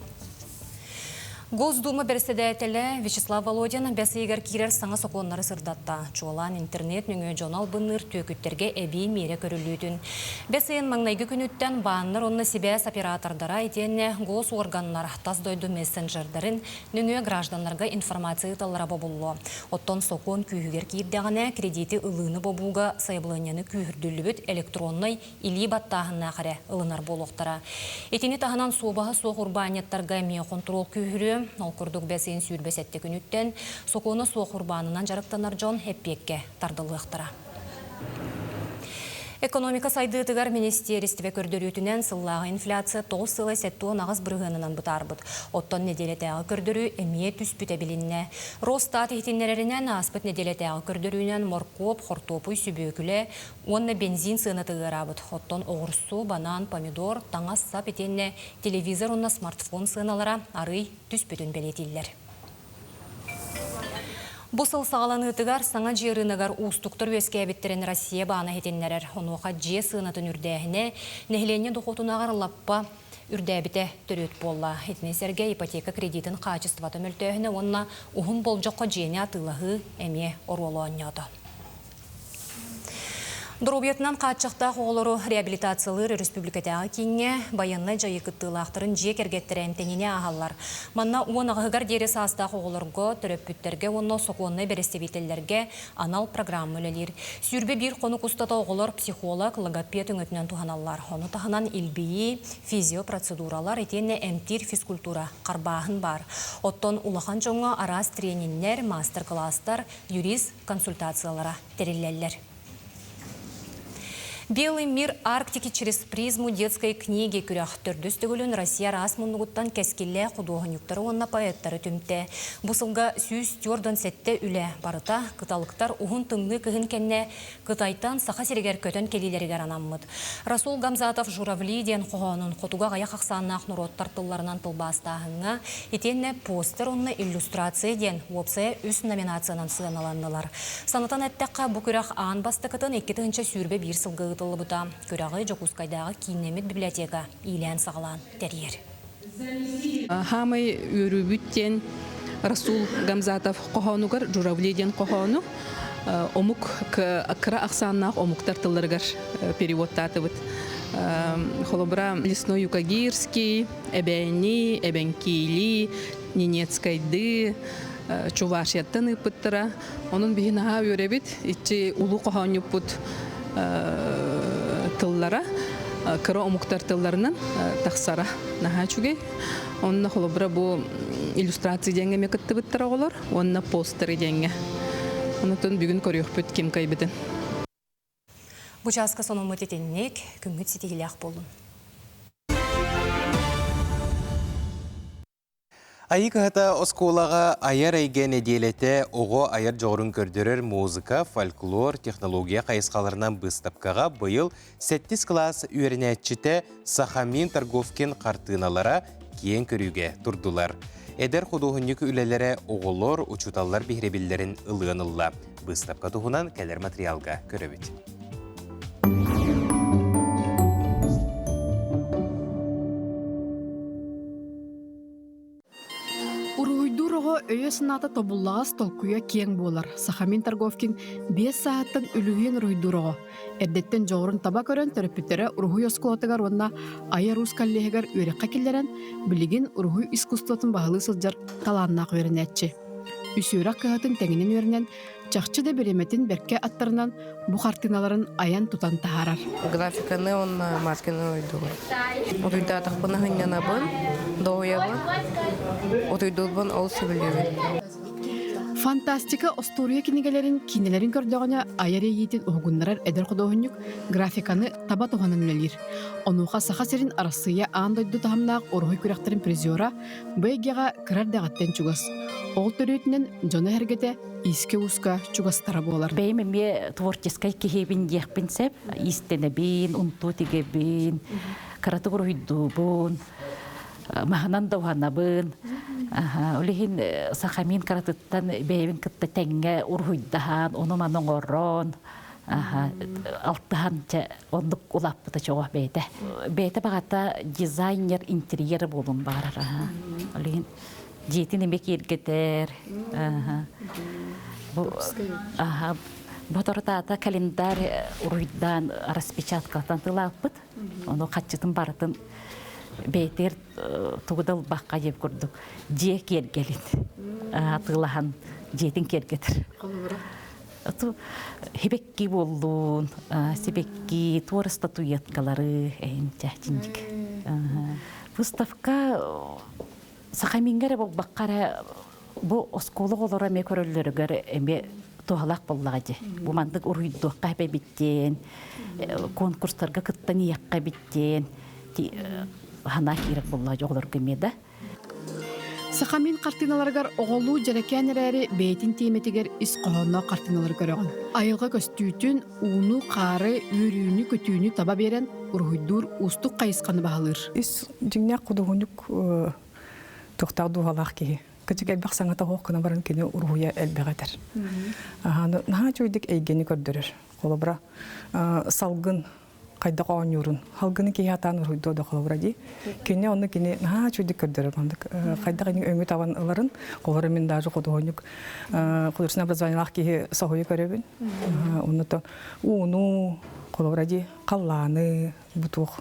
S3: Госдума председателі Вячеслав Володин бәсігер кирер саңа соқонлары сырдатта. Чуалан интернет нүңе жонал бұныр төкіттерге әбей мере көрілудің. Бәсейін маңнайғы күніттен бағыныр онны себәс оператордара етенне гос органлар тас дойды мессенджердарын нүңе гражданларға информация талара бобулу. Оттон соқон күйігер кейіпдіғіне кредиті ылыны бобуға сайбланияны күйірділібіт электронной или баттағына қаре ылынар болуқтара. Етені тағынан собаға соқ урбанияттарға мия контрол күйірі ол күрдік бәсейін сүйірбәсетті күніттен соқуыны соқ урбанынан жарықтанар жон әппекке тардылықтыра. Экономика сайдыытыгар министерстве көрдөрүтүнен сыллағы инфляция тол сылы сеттуын ағыз бірғынынан бұтарбыд. Оттон неделетәғы көрдөрү әмие түспіті білінне. Ростат ехтенлерінен аспыт неделетәғы көрдөрүнен моркоп, хортопуй сүбөкілі, онны бензин сыынатыгырабыд. Оттон оғырсу, банан, помидор, таңас сап етенне телевизор, онна смартфон сыыналара арый түспітін белетиллер. Бұсыл сағаланытыгар саңа жерінігар ұстықтыр өске әбіттерін Россия бағана хетенлерер. Онуға же сыынатын үрдәхіне нәхілене доқотунағар лаппа үрдәбіте түрет болла. Хетінесерге ипотека кредитін қачыстываты мүлтәхіне онына ұғын болжаққа жене атылығы әме оролу анняды. Дұрубетінен қатшықта қолыру реабилитациялыр республикатағы кеңе баянны жайы күттілақтырын жек әргеттерін тәніне ағалар. Манна оң ағығар дері саста қолырғы түріппүттерге оны соқуынны берестебетелерге анал программы өлелер. Сүрбе бір қоны құстата оғылар психолог, логопед өңітінен туғаналар. Оны тағынан илбейі, физиопроцедуралар етені әмтир физкультура қарбағын бар. Оттон улахан жоңы арас трениннер, мастер-кластар, юрист консультациялара терелелер. «Белый мир Арктики через призму детской книги» күрәқ түрдістігілін Россия расмұндығыттан кәскелі құдуғынюктары онна поэттары түмті. Бұсылға сүйіз тёрдан сәтті үлі барыта, қыталықтар ұғын тыңғы кығын кәнне қытайтан сақа серегер көтін келелерігер анаммыд. Расул Гамзатов журавли ден қоғанын қотуға ғаяқ ақсаннақ нұроттар тылларынан тылбастағыңа етенне постер онны иллюстрация ден опсая үс номинациянан сығаналанылар. Санатан әттәққа бұ күрәқ аң бастықытын 2-ші сүрбе бір сылғы бұта көрағы Жокускайдағы кейінемет библиотека илән сағалан тәрер.
S4: Хамай өрүбүттен Расул Гамзатов қоғануғар журавледен қоғану омук кыра ақсаннақ омуктар тылларғар переводтаты бұд. Холобра Лесной Юкагирский, Эбәйни, Эбәнкейли, Ненецкайды, Чувашияттан ыпыттыра. Onun бігінаға өребіт, итчі улу қоғаню бұд тыллара, кыра омуктар тылларынан тақсара наға чуге. Онна холобра бу иллюстрация денге мекітті біттіра олар, онна постері денге. Онытын бүгін көріқ бүт кем кайбетін.
S3: Бұчасқа соны мұтетеннек күнгіт сетегілі ақ болын.
S1: Айықығыта осколаға айар әйге неделеті оғы айар жоғырын көрдірер музыка, фольклор, технология қайысқаларынан бұстапқаға бұйыл 7 класс үйерінәтчіті Сахамин Торговкин қартыналара кейін көріге тұрдылар. Әдер құдуғыннық үлелері оғылор, ұчуталар бейребелерін ылғынылла. Бұстапқа тұғынан кәлер материалға көрібіт.
S21: Өйе сыната тобуллағас толкуя кең болар. Сахамин Торговкин 5 сааттан үлуген ройдурого. Эрдеттен жоғырын таба көрін төрөппүттері уруху осколатыгар онна ая рус коллегар үйрекқа келерен білеген уруху искусствотын бағылы сылжар таланнақ өрінәтчі. Үсүйрақ кығатын тәңінен өрінен чақчы да береметин берке аттарынан бұ қартыналарын аян тұтан тахарар.
S22: Графиканы онна масканы ойдуғы. Отойда тақпына хынянабын, доуябын, отойдулбын ол сөбілебін.
S21: Фантастика остория кинигелерин кинелерин көрдөгөнө айар ийитин огуннарар эдер кодоонюк графиканы таба тоғанын үлелир. Онуха саха серин арасыя аандойду тахамнаак орохой күректерин призиора бэйгега кырар дагаттен чугас. Ол төрөтүнен жона хергете иске уска чугастара болар.
S5: Бейме творческой кихебин дехпинсеп, истенебин, унтутигебин, каратугуруйдубун, маханан давханабын. Олихин сахамин каратыттан бейбин кытта теңге урхуйдахан, onu маноңорон, алтыхан ондук улаппыта чоға бейте. Бейте бағата дизайнер интерьері болун бар. Олихин жетин емек ергетер. Ботортата календарь урхуйдан распечаткатан тылаппыт. Оны қатчытын барытын бейтер тугудал баққа жеп көрдік. Же кергелін. Атылахан жетін кергетір. Хебекки болуын, себекки, туар статуяткалары әйін жәчіндік. Выставка сақамингері бұл баққары бұл осколы олар әме көрілерігер әме туғалақ боллағады. Бұл мандық ұрғыдуаққа әбе біттен, конкурстарға күттан еққа біттен, хана кирек болла жоғлар көмеді.
S21: Сақамин картиналаргар оғылу жарекенерері бейтін теметігер ис қоғанна картиналар көріған. Айылға көстүйтін уну қары үрүйіні көтүйіні таба берен ұрғыдур ұстық қайысқаны бағалыр.
S6: Ис жүңнәк құдығынық тоқтау дұғалақ кейі. Көтік әлбәқ саңата хоққына барын кені ұрғыя әлбәғатыр. Наға чөйдік әйгені көрдірір. Қолы бұра салғын кайда қауынюрын. Халгыны кей атан ұрғыды ода қолы бұра дей. Кені оны кені наға чөйдік көрдірір. Кайда қайның өңі таван ыларын, қолары мен дажы құдығынық құдырсын образованиялақ кейі сағойы көребін. Оны уну қолы бұра дей, қалланы, бұтуқ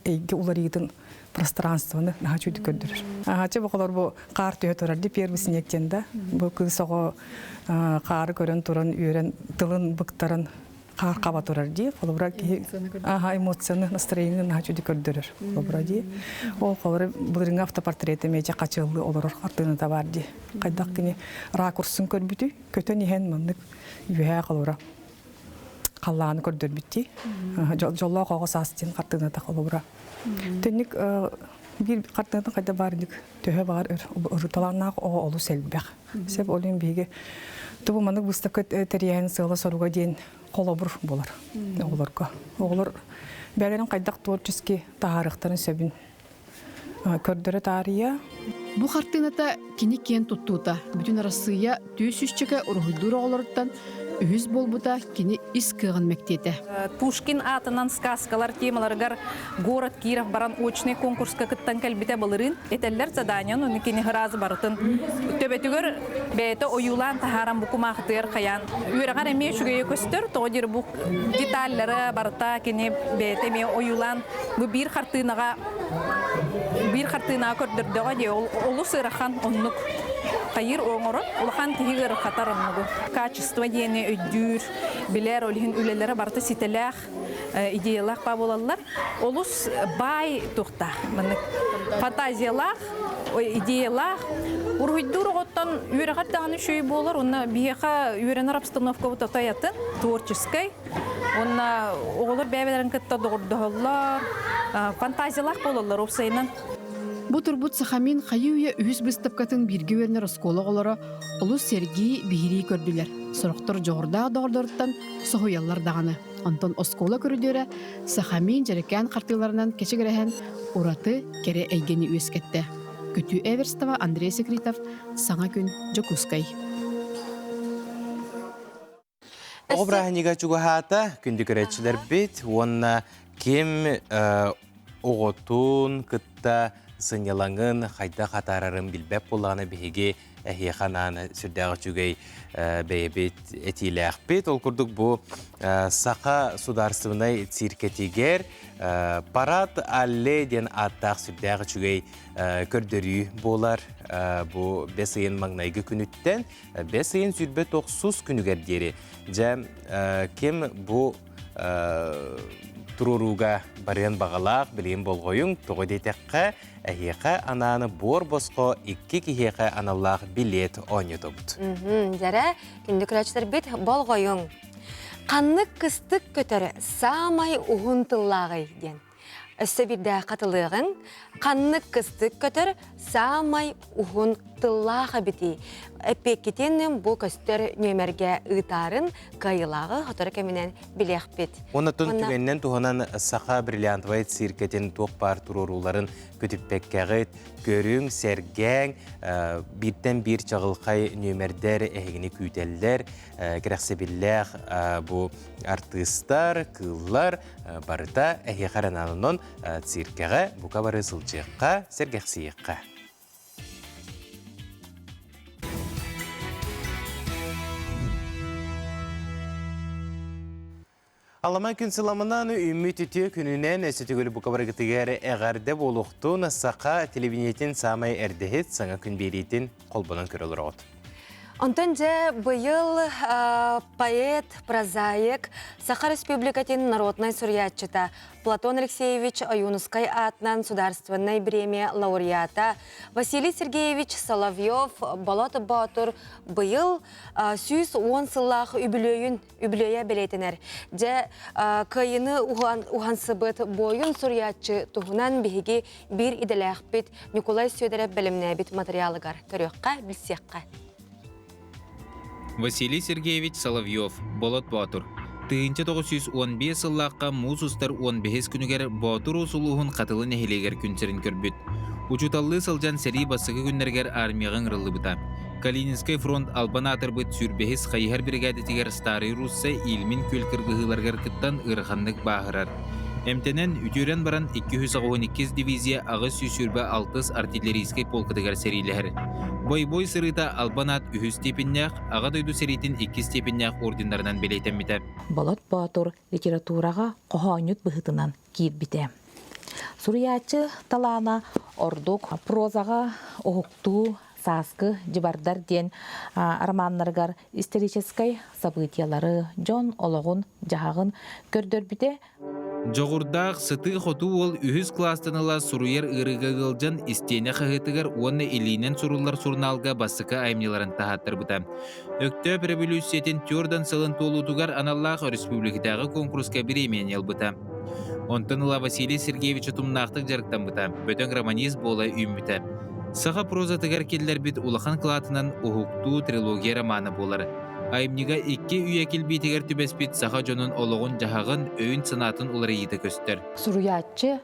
S6: әйге улар егетін пространствоны наға чөйдік көрдірір. Ағачы бұқылар бұл қар түйе тұрарды первый снегтенді. Бұл күсоғы қары көрін тұрын, үйерін, тылын бұқтарын қар қаба тұрарды. Эмоцияны, настроение наға чөйдік көрдірір. Ол қолары бұлырың автопортреті мейте қачылы олар артыны табарды. Қайдақ кені ракурсын көрбіті, көтен ехен мұндық үйе қолары қалланы көрдір бітті. Жолла қоғы састен қартыны да қолы Төнік bir kartlardan kayda bardık töhe var ırıtalanaq o olu selbək. Seb olun bege bu manıq выставка teriyən sığla soruğa deyin kolabur bolar. Olarqa. Olar bələrin qaydaq tворческий tarixlərin səbin kördürə tariyə.
S21: Bu kartınata kini ken tuttuta bütün arasıya tüysüzçeke urhuydur olardan Үз болбута кини искыгын мектете.
S23: Пушкин атынан сказкалар темаларгар город Киров баран очный конкурска кыттан калбите балырын. Этеллер заданион уны кини хыразы барытын. Төбетүгөр бейте оюлан тахаран букумахтыр каян. Үйраган эме шугeye көстөр, тоодир бу детальлары барыта кини бейте ме оюлан бу бир картынаға көрдөрдөгө же олу сырахан оннук Кайыр оңорон, улахан тигер хатарынмыгы. Качество дене өйдүр, билер олихин үлелері барты сителях, идеялах баболалар. Олус бай тухта. Фантазиялах, идеялах. Урхойдур оттан үйрегат дағаны шөй болар. Онна бияқа үйренер обстановка вот атаятын, творческой. Онна оғылар бәбелерін кітті доғырдығылар. Фантазиялах болалар опсайынан.
S21: Бу турбут сахамин хайуя үз выставкатын бирге вернер оскологолары Улус Сергей бихири көрдүлер. Сорохтор жогорда дордорттан сохуяллар даганы. Антон оскола көрүдөрө сахамин жерекен картыларынан кечигерен ураты кере эйгени үескетте. Көтү Эверстова, Андрей Секретов, Саңа күн Жокускай.
S1: Обрахнига чугахата күндүкөрөчүлөр бит, онна ким оготун кытта сынялаңын хайда қатарарын билбеп болағаны бейге әхияқананы сүрдәғы жүгей бейбет әтейлі ақпет. Ол күрдік бұл сақа сударсывынай циркетигер парад алле ден аттақ сүрдәғы жүгей көрдірі болар. Бұл бәсейін маңнайғы күніттен бәсейін сүрбе 900 күнігер дері. Кем бұл туруруга барыан бағалақ білейін болғойын тоғы дейтеққа әйеқа ананы бор босқо 2 кихеқа аналлақ билет ойнетубд.
S2: Жара, күнді күрәчтер бет болғойын. Қанны кыстық көтірі самай ұғынтыллағы ден. Өсі бірді қатылығын, қанны кыстық көтір самай ұғынтыллағы біті. Әпекетеннен бұл көстер нөмерге ұтарын қайылағы ғытыры кәмінен білек бет.
S1: Оны түн түгеннен туғынан сақа бриллиантвайт сиркетін тоқпар тұруруларын көтіппеккәғыт, көрің, сәргәң, бірден бір чағылқай нөмердер әйгіні күйтелдер, керексебілләқ бұл артыстар, кыллар барыта әйе қарананынан циркеға, бұқа бары сылчыққа, сәргәқсиыққа. Алама күн сыламынан үміт үті күнінен өсітігілі бұқабарғытығары әғарды болуқтың сақа телевинетін самай әрдіхет саңа күн берейтін қолбынан көрілір оғыт.
S2: Онтан же бұйыл поэт, прозаик, Саха Республикатын народной сурьятчыта Платон Алексеевич Аюнускай атынан сударственной премия лауреата Василий Сергеевич Соловьев Болот Батур бұйыл 110 сыллақ үбілөйе білетінер. Же кайыны уғансыбыт бойын сурьятчы тұғынан бігіге бір иделәқ бет Николай Сөдереп білімне бет материалығар көріққа білсеққа.
S9: Василий Сергеевич Соловьев, Болот Батур. Тыынча 915 сыллаққа муз ұстар 15 күнігер Батур ұсылуғын қатылы нәхелегер күнсерін көрбіт. Учуталлы сылжан сәрі басығы күннергер армияғын рылы бұта. Калининскай фронт албан атырбыт сүрбехіз қайығар бригадетігер Старый Русса илмин көл кыргығыларғар кыттан ырғандық бағырар. Эмтенен үтірен баран 212 дивизия ағыз сүйсүрбі 6 артиллерийский полкытыгар сәрилер. Бой-бой сырыта албанат 3 степеннях, аға дойду сәритін 2 степеннях ордендарынан белейтен біті.
S5: Болот Батур литератураға қоғанют бұғытынан кейіп біті. Сурьячы талана ордук прозаға оғықту саскы жибардар ден романнаргар исторической событиялары жон ологун жахагын көрдөр бите.
S9: Жоғырдақ сыты хоту ол 3 класстаныла суруер ырыға ғылжан истене қағытығыр оны илинен сурулар сурналға басықы аймнеларын тағаттыр бұта. Өктөп революциятин тёрдан сылын толутугар аналлах республикадағы конкурска биремен ел бұта. Онтаныла Василий Сергеевич тұмнақтық жарықтан бұта. Бөтен романиз болай үйм бұта. Саға прозатығар келдер бит улахан қылатынан ұхуқту трилогия романы болар. Айымниға 2 үйекіл бейтігер түбеспет сақа жонын олығын жағағын өйін сынатын олары еді көстер.
S10: Суруячы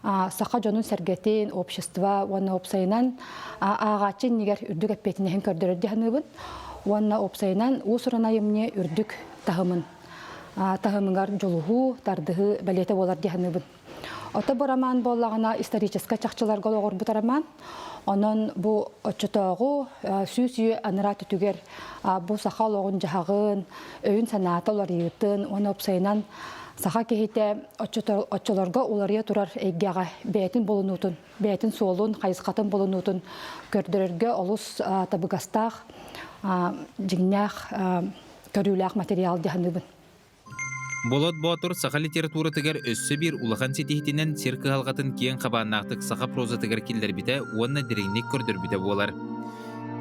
S10: сақа жонын сәргетен, общества, оны опсайынан ағачын негер үрдік әппетінен көрдірді ғаныбын. Оны опсайынан ұсырын айымне үрдік тағымын. Тағымыңар жолуғу, тардығы бәлеті олар дегеныбын. Ота бұл роман болағына историческа чақчылар ғолығыр бұт роман. Onun bu çötağu süsü anırat tüger bu sahal oğun jahağın öğün sanatı olar yığıtın onu opsayınan saha kehite açılarga olarıya turar eggağa beytin bulunutun beytin solun kayıskatın bulunutun gördürürge olus tabıgastağ jignağ körülağ materyal dihanıbın.
S9: Болот Батур саха литература тыгар өссө бир улахан сетихтинен серкі халғатын киен қабаннақтық саха проза тыгар келдер біте, онна диреңнек көрдір біте болар.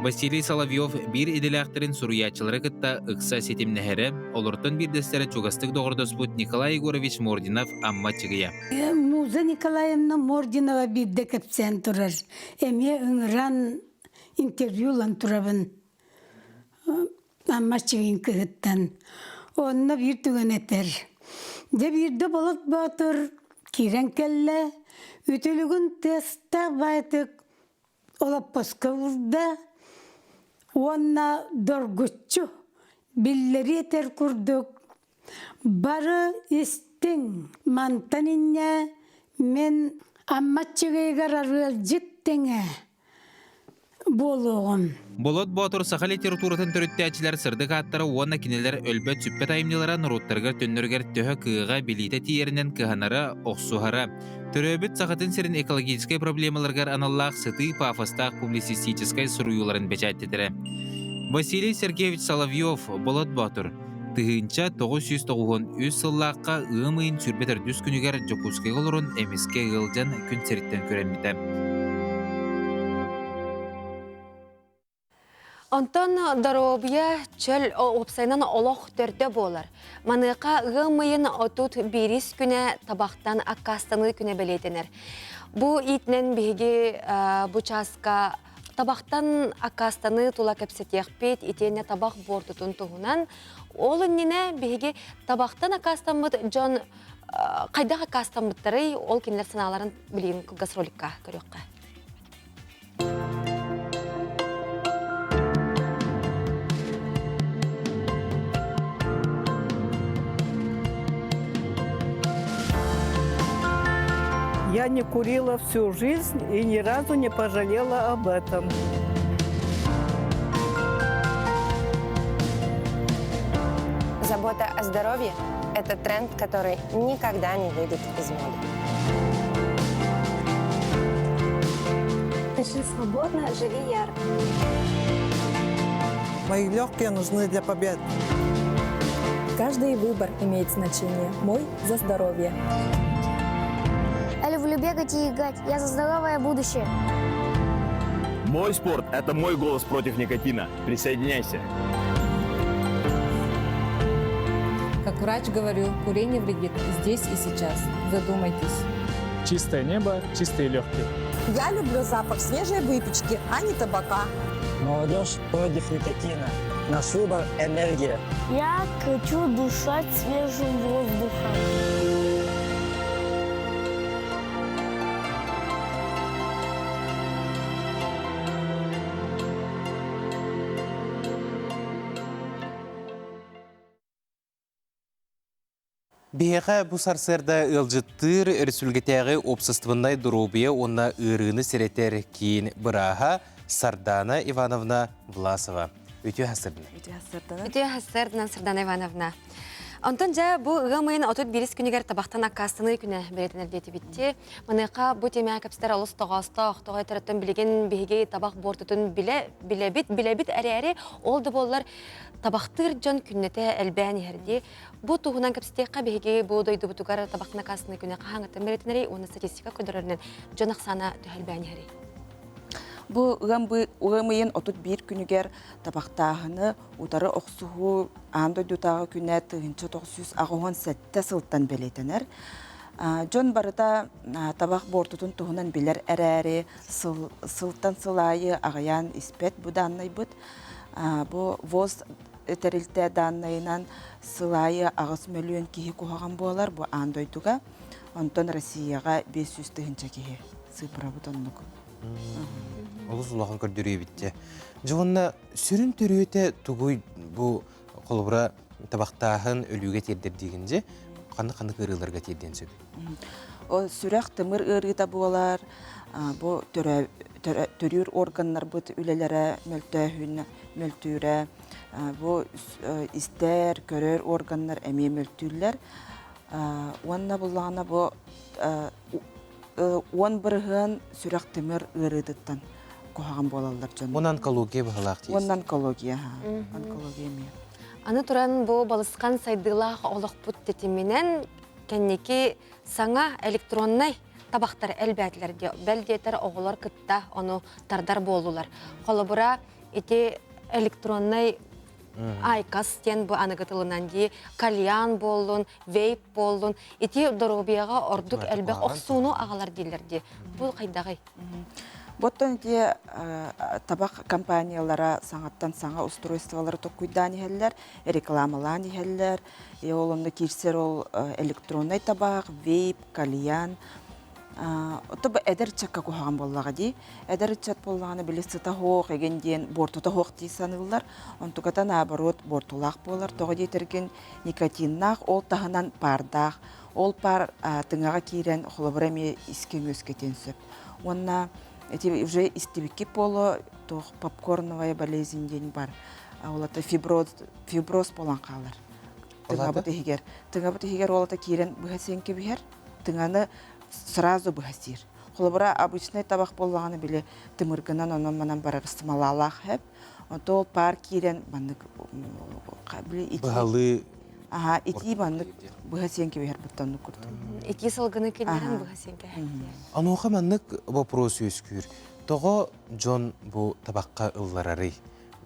S9: Василий Соловьев бир иделяқтырын суруячылары кытта ықса сетим нәхәрі, олыртын бир дәстері чугастық доғырдоспут Николай Егорович Мординов амма чыгыя.
S11: Муза Николаевна Мординова бирде кәпсен тұрар. Әме үңіран интервьюлан тұрабын. Амма чыгын кығыттан. Onunla bir tügen eter. De bir de Bolot Batır kiren kelle, ütülügün testa baytık olap paska vurda. Onunla dorgutçu billeri eter kurduk. Barı istin mantaninne men ammatçıgaygar arıl jittenge boluğun.
S9: Болот Батур саха литературатын төрөттәчиләр сырдык аттары уонна кинелер өлбөт сүппет айымнылара нуруттаргар төннөргер төһө кыыга билите тиеринен кыһанара оксухара. Төрөбүт сахатын сирин экологической проблемаларгар аналлах сыты пафостах публицистической суруюларын бечаттетире. Василий Сергеевич Соловьев, Болот Батур. Тыгынча 993 сыллаққа ымайын сүрбетер дүс күнігер Жокускай олорун эмиске ылжан күн сериттен көренмите.
S2: Онтон доробия чөл опсайнан олох төрдө болар. Маныка ымайын отут бирис күнә табақтан аккастаны күнә белетенер. Бу итнен биги бу часка табақтан аккастаны тула кепсетекпет итене табақ бортутун тугунан ол инне биги табақтан аккастанбыт жон кайдага аккастанбыттары ол кинлер саналарын билген гастроликка көрөккө.
S12: Я не курила всю жизнь и ни разу не пожалела об этом.
S13: Забота о здоровье – это тренд, который никогда не выйдет из моды.
S14: Дыши свободно, живи ярко.
S12: Мои легкие нужны для побед.
S14: Каждый выбор имеет значение. Мой за здоровье.
S24: Я люблю бегать и играть. Я за здоровое будущее.
S25: Мой спорт – это мой голос против никотина. Присоединяйся.
S26: Как врач говорю, курение вредит здесь и сейчас. Задумайтесь.
S27: Чистое небо, чистые легкие.
S28: Я люблю запах свежей выпечки, а не табака.
S29: Молодежь против никотина. Наш выбор – энергия.
S24: Я хочу дышать свежим воздухом.
S1: Беға бұ сарсырда ылжыттыр өрсүлгетегі опсыстывындай дұрубия онна ұрыны серетер кейін бұраға Сардана Ивановна Власова. Өте хасырдына.
S2: Өте хасырдына Сардана Ивановна. Антон жа бұл ғымайын отут беріс күнігер табақтан аккастыны күні беретінер деті бітті. Мұнықа бұл темя кәпістер алыс тоғаста, оқтоғай тараттан білеген беге табақ бортытын білебіт әрі олды болар табақтыр жон күннете әлбән ерді. Бұл туғынан кәпістеққа беге бұл дойды бұтығар табақтан аккастыны күні қағаңыттан беретінері, оны статистика көдірерінен жон ақсана әлбән ерді.
S30: Бұл ұғымайын отут бір күнігер табақтағыны ұтары оқсуғу аңды дұтағы күнә 1997 сылттан белетінер. Жон барыда табақ бортутын тұғынан білер әрәрі сылттан сылайы ағаян іспет бұданнай бұд. Бұл воз тәрілті даннайынан сылайы ағыз мөлуен кейі қоғаған болар бұл аңдойдуға. Онтон Россияға 500 тығынша кейі сыпыра бұданнығы.
S1: Олыс улахан көрдірі бітті. Жоғынна сүрін түріөте тұғой бұл қолыбыра табақтағын өліуге тердер дегенде, қанды кырыларға терден сөп?
S30: Сүрәқ тымыр ұрыда болар, бұл түрір органнар бұд үлелері мөлтүйірі, бұл істер, көрер органнар әме мөлтүйлер. Онына бұлағына бұл он бірғын сүрәқ тымыр ұрыдыттан қоғаған болалар жон.
S1: Он онкология бұғалақ дейіз?
S30: Он онкология ме.
S2: Аны тұран бұл балысқан сайдылақ олық бұт детіменен кәннеке саңа электроннай табақтар әлбәтілерде. Бәлдетер оғылар күтті оны тардар болулар. Қолыбыра ете электроннай айкас тен бұл анығытылынан де кальян болуын, вейп болуын. Ете дұрубияға ордық әлбәқ оқсуыну ағалар дейлерде. Бұл қайдағай?
S30: Боттон те табақ компаниялара саңаттан саңа устройстволары токуйдан ехеллер, рекламалан ехеллер, олымды кирсер ол электронный табақ, вейп, кальян. Отобы әдір чакка кухаған боллаға дей. Әдір чат боллағаны білесі тахоқ, егенден борту тахоқ дей санылар. Онтуғата наоборот бортулақ болар. Тоғы дейтерген никотиннақ, ол тағынан пардақ. Ол пар тыңаға кейрен холобыраме искен өскетен сөп. Онна уже истебекке полу попкорновая болезнь день бар. Олата фиброз болан қалар. Тыңабыты егер олата кейрен бұғасенке бігер, тыңаны сразу бұғасир. Холобыра обычный табақ болағаны біле тымыргынан онын манан барар сымалалақ әп. Ото пар кирен баннык кабли ити.
S1: Бахалы
S30: Ага, ити баннык быхасен кебер буттан курт.
S2: Ити салгыны келерин быхасенке.
S1: Ануха маннык вопрос өскүр. Того Джон бу табакка ылларары.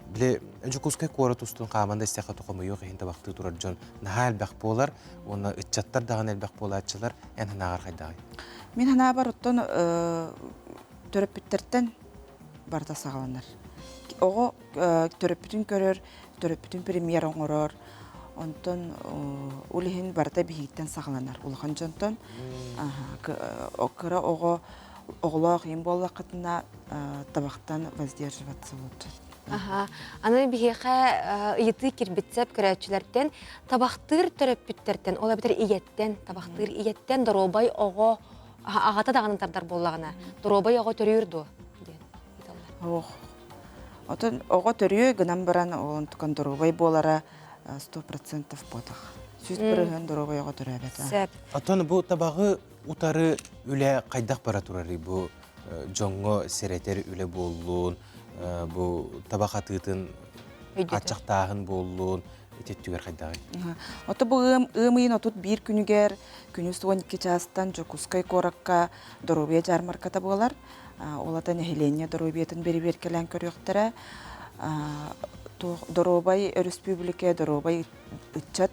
S1: Биле жукускай кора тустун каманда истяка токому yok хин табакты турар Джон. Нахал бак болар, оны ытчаттар даган элбак болачылар, эн ханагар кайдагы.
S30: Мен хана бар оттон төрөпүттөртен барда сагаланар. Ого төрөпүтүн көрөр, төрөпүтүн премьер оңорор. Онтон улихин барда бихиттен сагаланар. Улхан жонтон окра ого оглох им боллакытына табактан воздерживаться лучше.
S2: Ага. Аны бихеха ыйты кирбитсеп көрөчүлөрдөн табактыр төрөпүттөрдөн, ола битер ийеттен, табактыр ийеттен доробай ого агата дагынтардар боллагына. Доробай ого төрүрдү.
S30: Ох. Отон ого төрүө гынан баран онтукан доробай болара 100% потах. Сүз бирген доробай ого төрөбөт.
S1: Атон бу табагы утары үле кайдак бара турары бу жоңго серетер үле боллун. Бу табакатытын ачактагын боллун этеттүгөр кайдагы.
S30: Ото бу ымыйын отут бир күнүгер күнүс 12 частан жокускай коракка доробия жармарката болар. Олатан Хелене доробиятын бери келен көрөктөрө. Доробай республика доробай ычат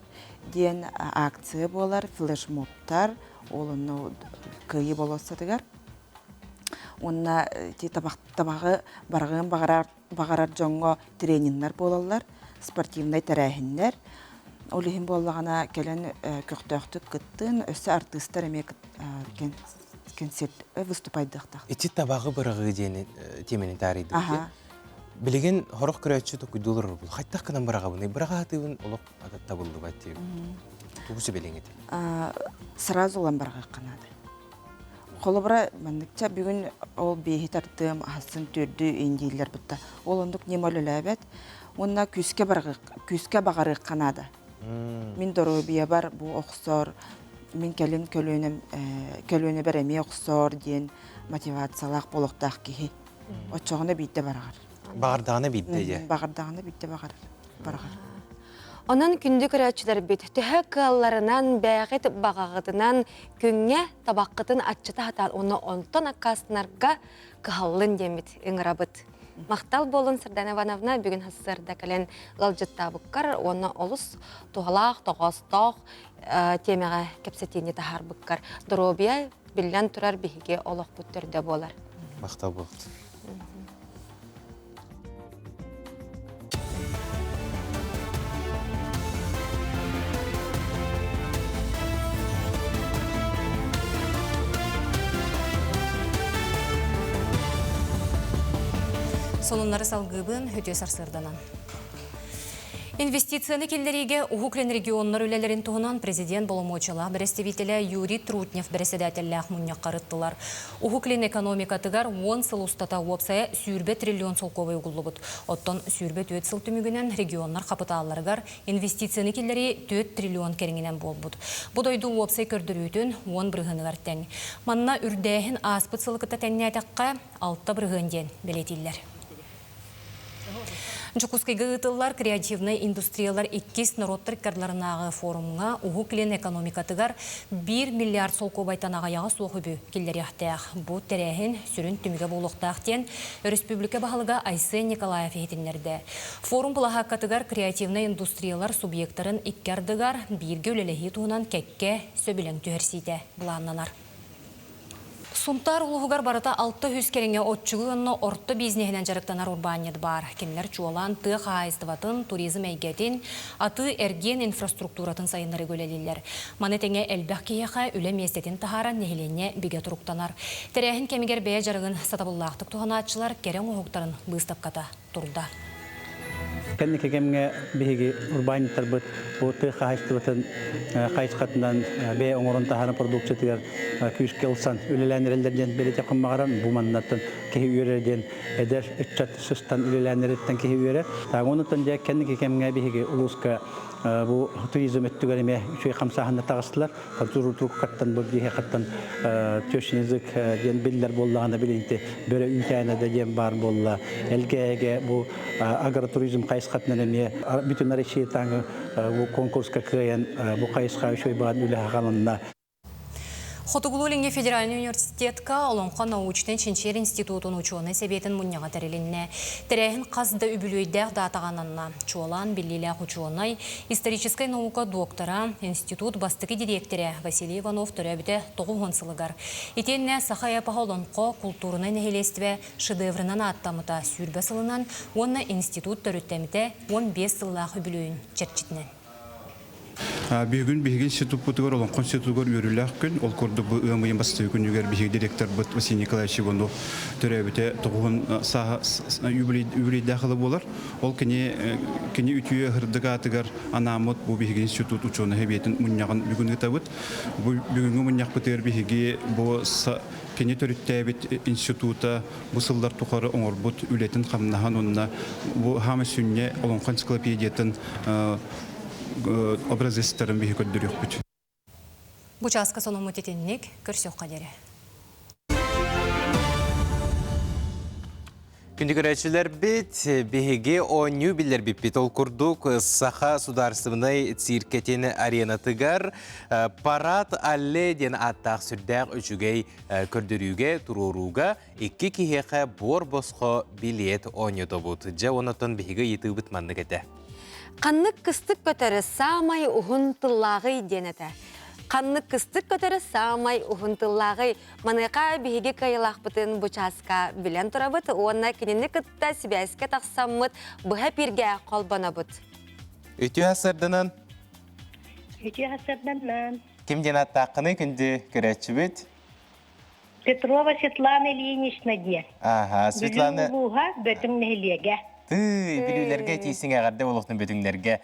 S30: ден акция болар, флешмобтар, олону кыйы болосатыгар. Онна табагы баргын багарар жоңго тренингдер болалар, спортивный тарахиннер. Олихин боллагана келен көктөктүк кыттын, өсө артисттер эмек концерт выступайдыктак.
S1: Эти табагы баргы ден теменин тарайды. Билеген хорох көрөчү токуйдулар бул. Хаттак кынан барага буны барага атыбын олоп адатта болду байтып. Тугусу белеңет.
S30: Сразу улан барга канады. Холобра мандыкча бүгүн ол бейхи тартым асын төрдү индилер бутта. Ол ондук немөлөлөбөт. Онна күскө багары канада. Мин доробия бар бу оксор. Мин келин көлөнө береме оксор ден мотивациялак болохтак ки. Очогуна бийде барагар.
S1: Багардагына бийде же.
S30: Багардагына бийде барагар.
S2: Онан күндү көрөчүлөр бит төһө кылларынан бәгыт багагытынан күнгө табаккытын аччыта хатан оны онтон аккаснарга кыһаллын демит ыңырабыт. Мактал болун Сырдана Ивановна бүгүн хассырда кален галжыттабыккар оны олус тугалак тогосток темага кепсетини тахарбыккар доробия билен турар биһиге олох бүттөрдө болар.
S1: Мактал болду.
S3: Сонунлары салгыбын хөтө сарсырданан. Инвестицияны келлериге Ухуклен регионнар үлелерин туғынан президент боломочыла представителя Юрий Трутнев председателлях муньяк қарыттылар. Ухуклен экономикатыгар 10 сыл устата уапсая сүйірбе триллион солковый угуллубут. Оттон сүйірбе 4 сыл түмігінен регионнар капиталларыгар инвестицияны келлери 4 триллион кереңінен болбут. Будойду уапсай көрдірүйтін 10 бірғыныгар тәң. Манна үрдәхін аспыт сылықыта тәңнәтаққа 6 бірғынден белетиллер. Жукускайга ытыллар креативный индустриялар 2 народтар карларынағы форумға Ухуклен экономикатыгар 1 миллиард солко байтанаға яғы соғыбы келдері ақтаяқ. Бұл тәрәхін сүрін түміге болуқтақтен республика бағылыға Айсы Николаев етінлерді. Форум бұлаға катыгар креативный индустриялар субъекттарын иккардыгар бірге өлелігі туынан кәкке сөбілің түхерсейді бұланнанар. Сумтар улуғығар барыта 600 кереңе отчығы орты бизнесінен жарықтанар урбанет бар. Кемлер чуалан тық айыстыватын туризм әйгетін, аты әрген инфраструктуратын сайынлары көлелілер. Манетеңе әлбәқ кейеға үлі местетін тахара нехелене біге тұруқтанар. Тәрәхін кемігер бәе жарығын сатабыллақтық туғанатшылар керен ұғықтарын бұстапқата тұрда.
S4: Кәнне кемге биһиги урбаниттар бит бу тыха хайстыбытын хайскатынан бе оңорон таханы продукциятыгар күш келсан үлеләнерелдерден белете кыммагаран бу маннаттан кеһи үйрәден эдер иччат сыстан үлеләнереттен кеһи үйрә. Тагы онутан дә кәнне кемге биһиги улуска bu turizm ettügerime şöy kamsahında tağıstılar. Turuk kattan bu diye kattan töşünüzük diyen biller bollağında bilinti böyle ülkene de diyen bar bolla. Elgege bu agroturizm kayıs katlanımı bütün arşiv tanı bu konkurska kıyan bu kayıska şöy bağın üle hakalında.
S3: Хотугулулинге федеральный университетка олонқа научный Чинчер институтын учуаны себетін мұнняға тәрелінне. Тәрәхін қазды үбілуйдәқ датағананна. Чуалан білілі учуанай исторической наука доктора, институт бастығы директоры Василий Иванов түрәбіті тоғуғын сылығар. Итенне сақая пағалонқа культурны нәхелестіве шедеврынан аттамыта сүрбе сылынан, онна институт түріттеміте 15 сыллағы үбілуйін черчітінен.
S6: Бүгін бігін институтығыр олон конститутығыр өріләқ күн, ол көрді бұл өмейін басты күн үгер бігі директор бұд Василий Николаевич Иванов түрәбіте тұғын үбілей дәқылы болар. Ол кені үтіе ғырдыға атығар анамыд бұл бігін институт ұчуыны хәбетін мұнияғын бүгінгі табыд. Бүгінгі мұнияқ бұтығыр бігі бұл кені төріттәбіт института бұл сылдар тұқары оңыр бұд үлетін қамнаған онына бұл хамы сүнне олон энциклопедиятын образестарын бихи көддірек бүт.
S3: Бұчасқа соны мұтетеннік көрсек қадері.
S1: Күнді көрәтшілер бет, бігеге оңю білер біппет ол күрдік Саха сударсывынай циркетені аренатығар парад алле ден аттақ сүрдәқ үшігей көрдіруге тұруруға 2 кихеқа бор босқо билет оңю тобуд. Жа онатын бігеге еті бұт манны кәді.
S2: Қаннық кыстық көтері самай ұғын тыллағы денеті. Қаннық кыстық көтері самай ұғын тыллағы. Манайқа бігеге кайылақ бұтын бұчасқа білен тұра бұт, онына кенені күтті себәске тақсаммыд бұға бірге қолбана бұт.
S1: Үті асырдынан?
S7: Үті асырдынан.
S1: Кімден аттақыны күнді көрәтші бүт?
S7: Петрова Светлана Ильинична де.
S1: Аха, Светлана.
S7: Бүлі ұлуға бөтің нәхілеге.
S1: Білулерге тейсің ағарды олықтың бөтіңлерге.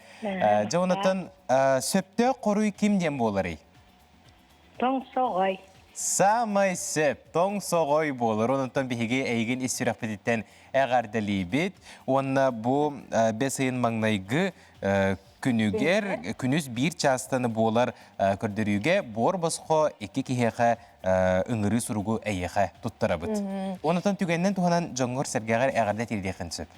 S1: Жауынатын сөпті қоруй кімден болары?
S7: Тоң соғой.
S1: Самай сөп, тоң соғой болыр. Онытын бігі әйген істірек бететтен әғарды лейбет. Онына бұл бәсейін маңнайғы күнігер, күніс бір частаны болар көрдіруге, бор басқо 2 кихеға үңірі сұруғы әйеға тұттыра бұд. Онытын түгеннен туғанан жоңғыр сәргеғар әғарды телдеқін сөп.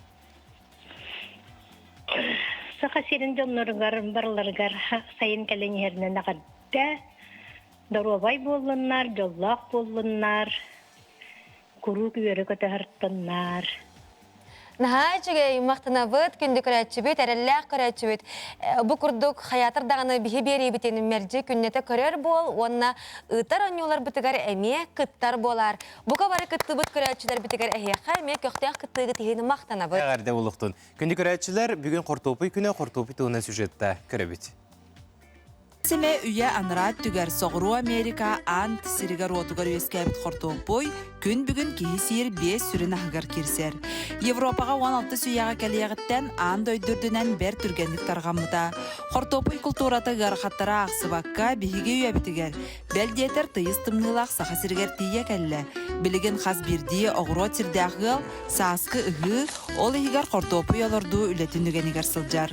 S7: Сақа серін жонларығар, барларығар сайын кәленерінен ағадда даруабай болынар, жоллақ болынар, күру күйері көті ғырттынар.
S2: Наға жүгей мақтына бұд, күнді көрәтші бүт, әрілләқ көрәтші бүт. Бұ күрдік хаятырдағаны бігі бері бітенің мәрджі күннеті көрер бол, онына ұтар өңелер бітігер әме күттар болар. Бұға бары күтті бұд көрәтшілер бітігер әйеқа, әме көқтіяқ күттігі тегені мақтына бұд.
S1: Әғарда олықтың. Күнді көрәтшілер бүгін қортопы күні қортопы тұғына сюжетті көрі бүт.
S8: Семе үйе анырат түгер соғыру Америка ант сиригар отугар өскәбіт қортопой күн бүгін кейсер 5 сүрін ағығар керсер. Европаға 16 сүйяға кәлияғыттен анд өйдірдінен бәр түргендік тарғамыда. Қортопой культураты ғарқаттара ақсыбаққа бігіге үйәбітігер. Бәлдетер тыйыз тымнылақ сақа сиригер тие кәлі. Білігін қаз бірдей оғыро тірдәғыл, саасқы ұғы, ол егер қортопой олырду үлетіндігенігер сылжар.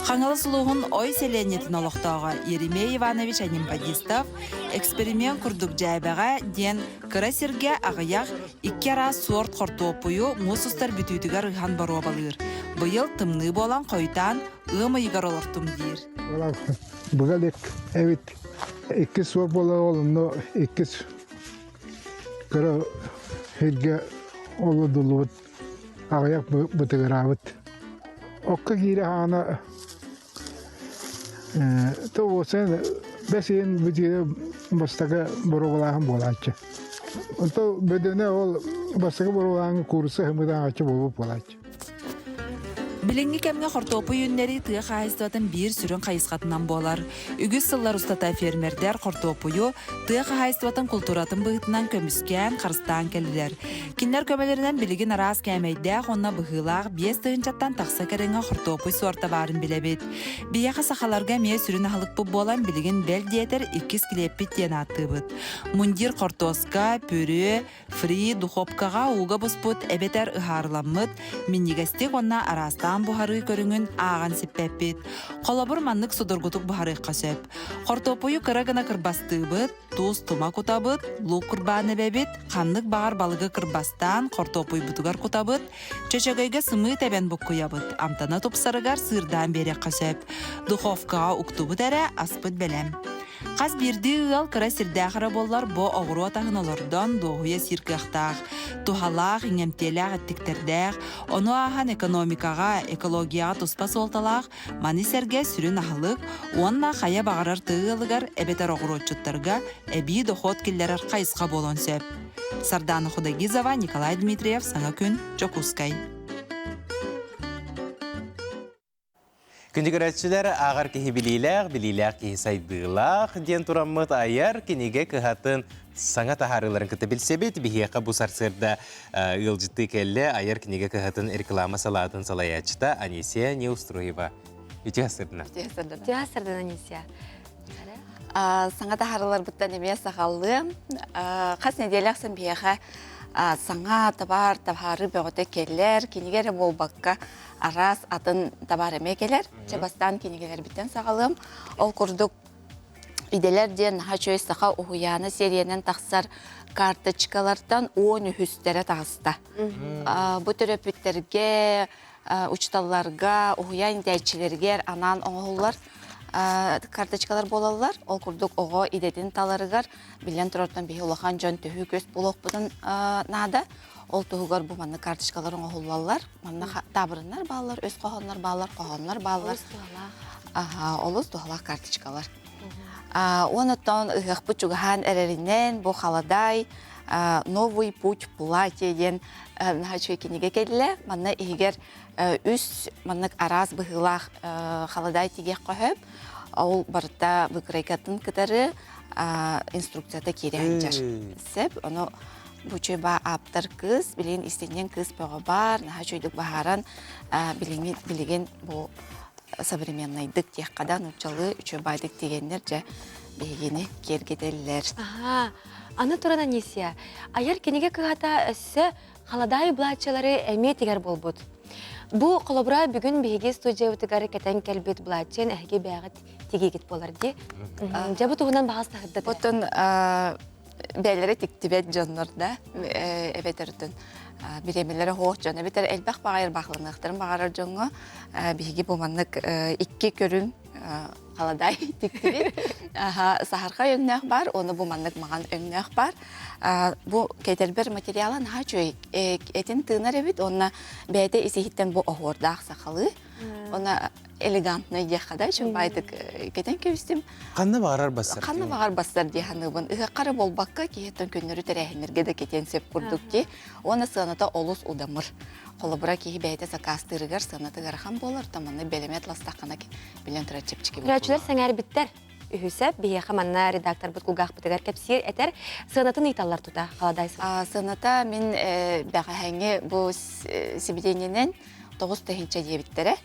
S8: Қаңылы сұлуғын ой селенетін олықтауға Еремей Иванович Анимбадистов эксперимент күрдік жайбаға ден кірасерге ағаяқ 2 ара сорт қортопойы мұсыстар бүтүйтігер ұйған бару балыр. Бұйыл тымны болан қойтан ұмы егер олыртым дейір.
S15: Бұғал әвет 2 сорт бола олымны 2 кірі херге олыдылы бұд ағаяқ бұтығыр авыд. Оққа кейрі ғана тоғысын бәсейін бүтері бастағы бұрғылағын болачы. Онто бөдіне ол бастығы бұрғылағын курсы ғымыдан ачы болып болачы.
S8: Bilingi kemge қортопы үйіннері тығы қайыстатын бір сүрін қайысқатынан болар. Үгіз сыллар ұстата фермердер қортопыйы тығы қайыстатын культуратын бұғытынан көміскен қарыстан келілер. Кинлер көмелерінен білігін арас кәмейді онна бұғылақ 5 тығынчаттан тақса кәріңі қортопы суарта барын білебет. Бияқа сақаларға ме сүрін ағылық бұп болан білігін бәл диетер 2 клеппет ден атты бұд. Мундир қортоска, пөрі, фри, духопкаға уға бұспыт әбетер ұғарыламыд, миннигастек онна араста бастаан бухары көрүңүн ааган сиппеппит. Колобур маннык судургутук бухары касеп. Хортопую кырагына кырбастыбыт, туз тума кутабыт, лук курбаны бебит, каннык багар балыгы кырбастан хортопуй бутугар кутабыт, чөчөгөйгө сымы тебен буккуябыт. Амтана тупсарыгар сырдан бере касеп. Духовкага уктубут эре аспыт белем. Қаз бирди ыал кыра сирдәхара боллар бо оғыру атағыналардан доғуя сиркақтақ, тухалақ, иңемтелақ әттіктердәқ, оны ахан экономикаға, экологияға туспа солталақ, манисерге сүрін ахылық, онна қая бағарар тыылығар әбетер оғыру отчуттарға әбі дохот келлерар қайысқа болон сөп. Сардана Худагизова, Николай Дмитриев, Саңа күн, Жокускай.
S1: Күндігіретшілер ағар кехи білиләқ кехи сайдығылақ, ден тұраммыт айар кенеге көхатын саңа тахарыларын күті білсебет, бігеқа бұ сарсырда ұлжытты кәлі айар кенеге көхатын реклама салатын салаячыта Анисия Неустроева. Үте асырдына?
S2: Үте асырдына, Анисия.
S5: Саңа тахарылар бұттан еме сағалы. Қас неделяқсын бігеқа саңа табар табары бөғіті келер, кенегері бол баққа арас атын табар әме келер. Чабастан кенегелер біттен сағалым. Ол күрдік иделерден хачой сақа ұхуяны сериянен тақсар карточкалардан 10 үстері тағыста. Бұ түрі бүттерге, ұчталларға, ұхуян дәйчілерге анан оңғылар карточкалар болалар. Ол күрдік оғы идетін таларығар білен тұрартан бейі олақан жөн түхі көз болуқ бұдың нада. Ол тұғығар бұл манны карточкалар оңғылалар. Манны табырынлар балалар, өз қоғанлар балалар, олыз тұғылақ карточкалар. Оныттан ұғық бұт жүгіған әрерінен бұл қаладай новый путь платье ден нағачу екенеге келілі. Манны егер үс маннык араз бұғылақ қаладай тегек қойып, ол барыта бұқырайкатын кітары инструкцията керен жар. Сәп, оны бұчой ба аптар кыз, білген істенген кыз бұғы бар, нағачуйдық бағаран білген бұл современныйдық тек қадан ұчалы үчой байдық дегендер жа бейгені кергеделілер.
S2: Аны тұран Анисия, аяр кенеге кығата өссі қаладай бұлатчылары әме тегер бол бұд. Бұ қолыбыра бүгін бейге студия өтігары кәтен кәлбет бұлатчын әге бәғіт тегегет болар де. Жабы тұғынан бағыз тағыдды.
S5: Бұтын бәлері тектібет жонларда әбетердің. Биремелері хоқ жон. Әбетер әлбәқ бағайыр бақылынықтырын бағарар жоңы бейге бұманлық 2 көрін қаладай тектібет. Сахарқа өңнәқ бар, оны бұманлық маған өңнәқ бар. Бұл кәйтер материалын хачой әтін тыңар әбет, оны бәйді есехеттен бұл оғырдақ сақалы. Оны элегантный дияқадай, шын байдық кәтен көстім.
S1: Қанны бағарар басар?
S5: Қанны бағар басар дияқанығын. Қары бол баққа кейеттен көнірі тәрәхінерге де кетен сөп күрдік ке. Оны сығаната олыс удамыр. Қолыбыра кейі бәйді сақастырығар сығанаты ғархан болар, таманы бәлемет ластақына білен тұра чепчіке болар.
S2: Күрәчілер сәңәр біттер. Үхісі бейеқі манна редактор бұт құлғақ бұтығар кәпсер әтер сығанатын италар тұта қаладайсың?
S5: Сығаната мен бәғі әңе бұл себеденінен 9 тәхінчә дебіттері.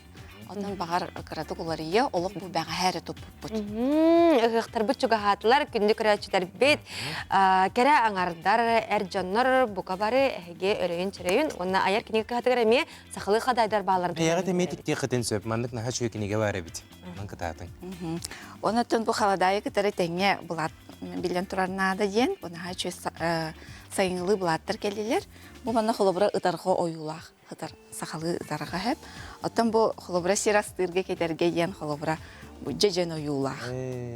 S5: Онын бағар қыратық олар ие, олық бұл бәғі әрі топ бұт.
S2: Үхіқтар бұт жүға хатылар, күнді күрәчілер бет, кәрі аңардар, әр жаннар, бұқа бары, әге өрейін чырайын, онына аяр кенеге қатығыр әме сақылы қадайдар бағаларды.
S1: Пияғы тәметік те қытын сөп, мандық наға чөй кенеге бар әбет.
S5: Онытын бұл қаладайы күтірі тәңе бұлат білен тұрарнады ден, оныға чөй сайыңылы бұлаттыр келелер. Бұл мана қолыбыра ұтарға ойулақ, сақалы ұтарға әп. Оттан бұл қолыбыра сирастырға кетерге ден қолыбыра жежен ойулақ.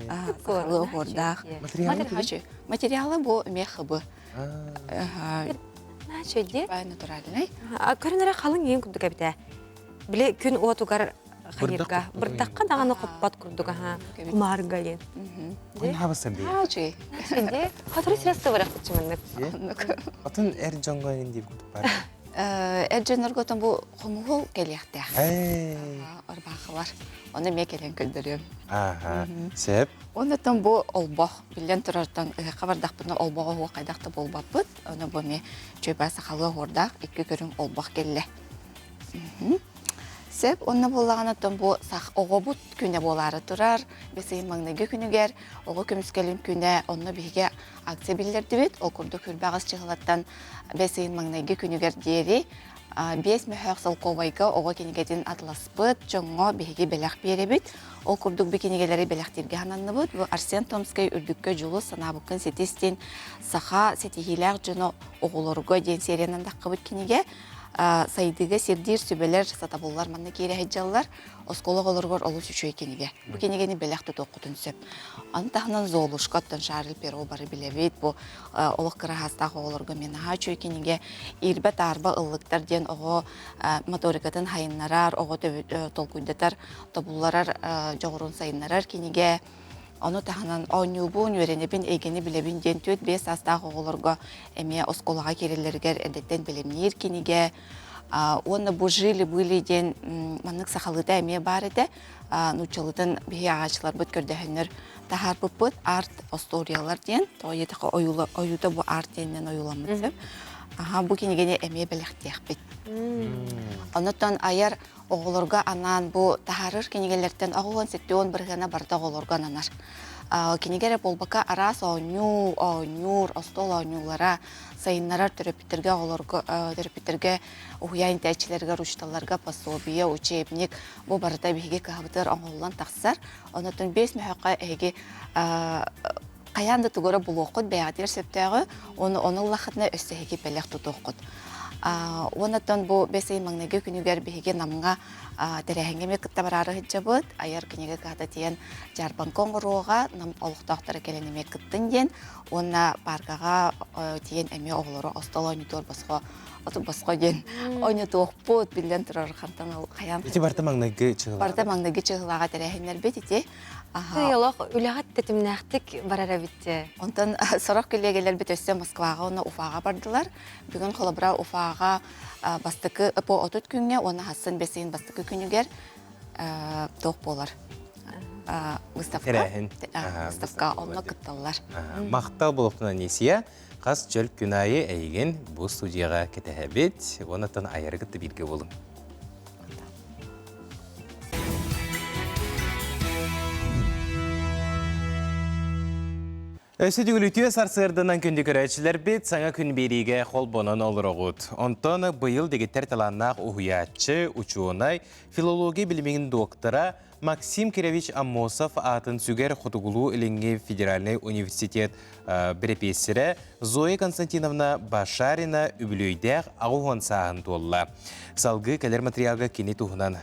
S5: Сақалы оғырдақ. Материалы бұл мехыбы. Натуральный.
S2: Көрінері қалың ең күндік әбіті. Біле күн отуғар қайырға. Бірдаққа дағаны қоппат күрдігі. Құмарға ен.
S1: Оны хабасан бей?
S2: Хачы. Хачынде қатыры сирасты барақ тұчымындық.
S1: Атын әр жоңға енді күтіп бар?
S5: Әр жонларға отын бұл құмығыл келеқті. Орбақылар. Оны ме келен күлдірем.
S1: Сәп?
S5: Онытын бұл олбақ. Білен тұрартан қабардақ бұны олбаға оға қайдақты бол бапыт. Оны бұл ме чөйбә сақалы ордақ 2 көрін олбақ келі. Сәп, онна болағаны тұн бұл оғы бұт күні болары тұрар. Бесейін маңнығы күнігер, оғы көміскелім күні онны бейге акция білдерді бет. Ол күрді күрбағыз чығылаттан бесейін маңнығы күнігер дейері 5 мөхөк солковайга ого кинигедин атласпыт, жоңго биһиги белек беребит. Ол курдук бикинигелери белектирге хананныбыт. Бу Арсен Томский үрдүккө жулу санабыкын сетистин саха сетихилер жоно оголорго ден сериянан даккыбыт киниге. Сайдыга сирдир сүбелер сатабуллар манны кейре хеджаллар осколог олоргор олу сүчөй кениге. Бу кенигени белекти токутун сөп. Антахнан золушкаттан шарыл перо бары билебит. Бу олог кырахастагы олорго менаха чөй кениге ирбет арба ыллыктар ден ого моторикатын хайыннарар, ого толкуйдатар тобулларар жогорун сайыннарар кениге. Onu tahanan oynubun, öğrenebin, egeni bilebin, den tüt 5 astaq oğulurga emeye oskolağa kerellerger edetten bilemnir kinige. Onu bu jili büyli den manlık saxalıda emeye bar ede. Nuçalıdan bir ağaçlar büt kördehünler tahar büt art ostoriyalar den. Toyetaki oyuda bu art denilen oyulamızı. Bu kinigeni emeye belektiyak bit. Ondan ayar oğulurga anan bu taharır kinigelerden oğulan settiyon birgana barda oğulurga ananar. Kinigere bolbaka aras oynur, ostol oynulara sayınlarar terapiterge oğulurga terapiterge uyayın tәчілерге ruştallarga pasobiya uçebnik bu barda bihige kahbıdır oğulan taqsar. Ondan 5 mühaqqa ege Qayandı tugora buloqut bəyədir septəği, onun laxıdına östəhəki bələk tutuqut. Ondan bu bəsəyi məngnəgə günügər bihige namğa tərəhəngəmə qıtta bararı hıccabıd, ayar günügə qada deyən jarbankon qoruğa, nam oluqtaqtara gələnəmə qıttın den, ona barqağa deyən əmə oğulları ostal oynudur basqa den, oynutuq bud, bilən тұрар қантан qayan.
S1: Ити барта мәңнәге чыгыла.
S5: Барта мәңнәге чыгылаға tərəhənglər бет ите.
S2: Тыялық үләғат тетімнәқтік барара бітті.
S5: Онтан сорок келегелер бит өссе Москваға, оны Уфаға бардылар. Бүгін қолыбыра Уфаға бастықы по отут күнге, оны хасын бесейін бастықы күнігер тоқ болар. Выставка онына күтталылар.
S1: Мақтал болуқтына несия, қас жөл күнайы әйген бұл студияға кетәбет, онытын айырғытты білге болың. Өсі дүгілітіе сарсырдынан күнді көрәтшілер бет саңа күн береге қол бонын олыр оғыд. Онтон бұйыл дегеттер таланнақ ұхуятчы, учуынай, филология білімінің доктора Максим Кирович Аммосов атын сүгер Хотугулу Іліңге Федеральный университет бірепесірі Зоя Константиновна Башарина үбілөйдәқ ағуған сағын толла. Салғы кәлер материалға кені тұғынан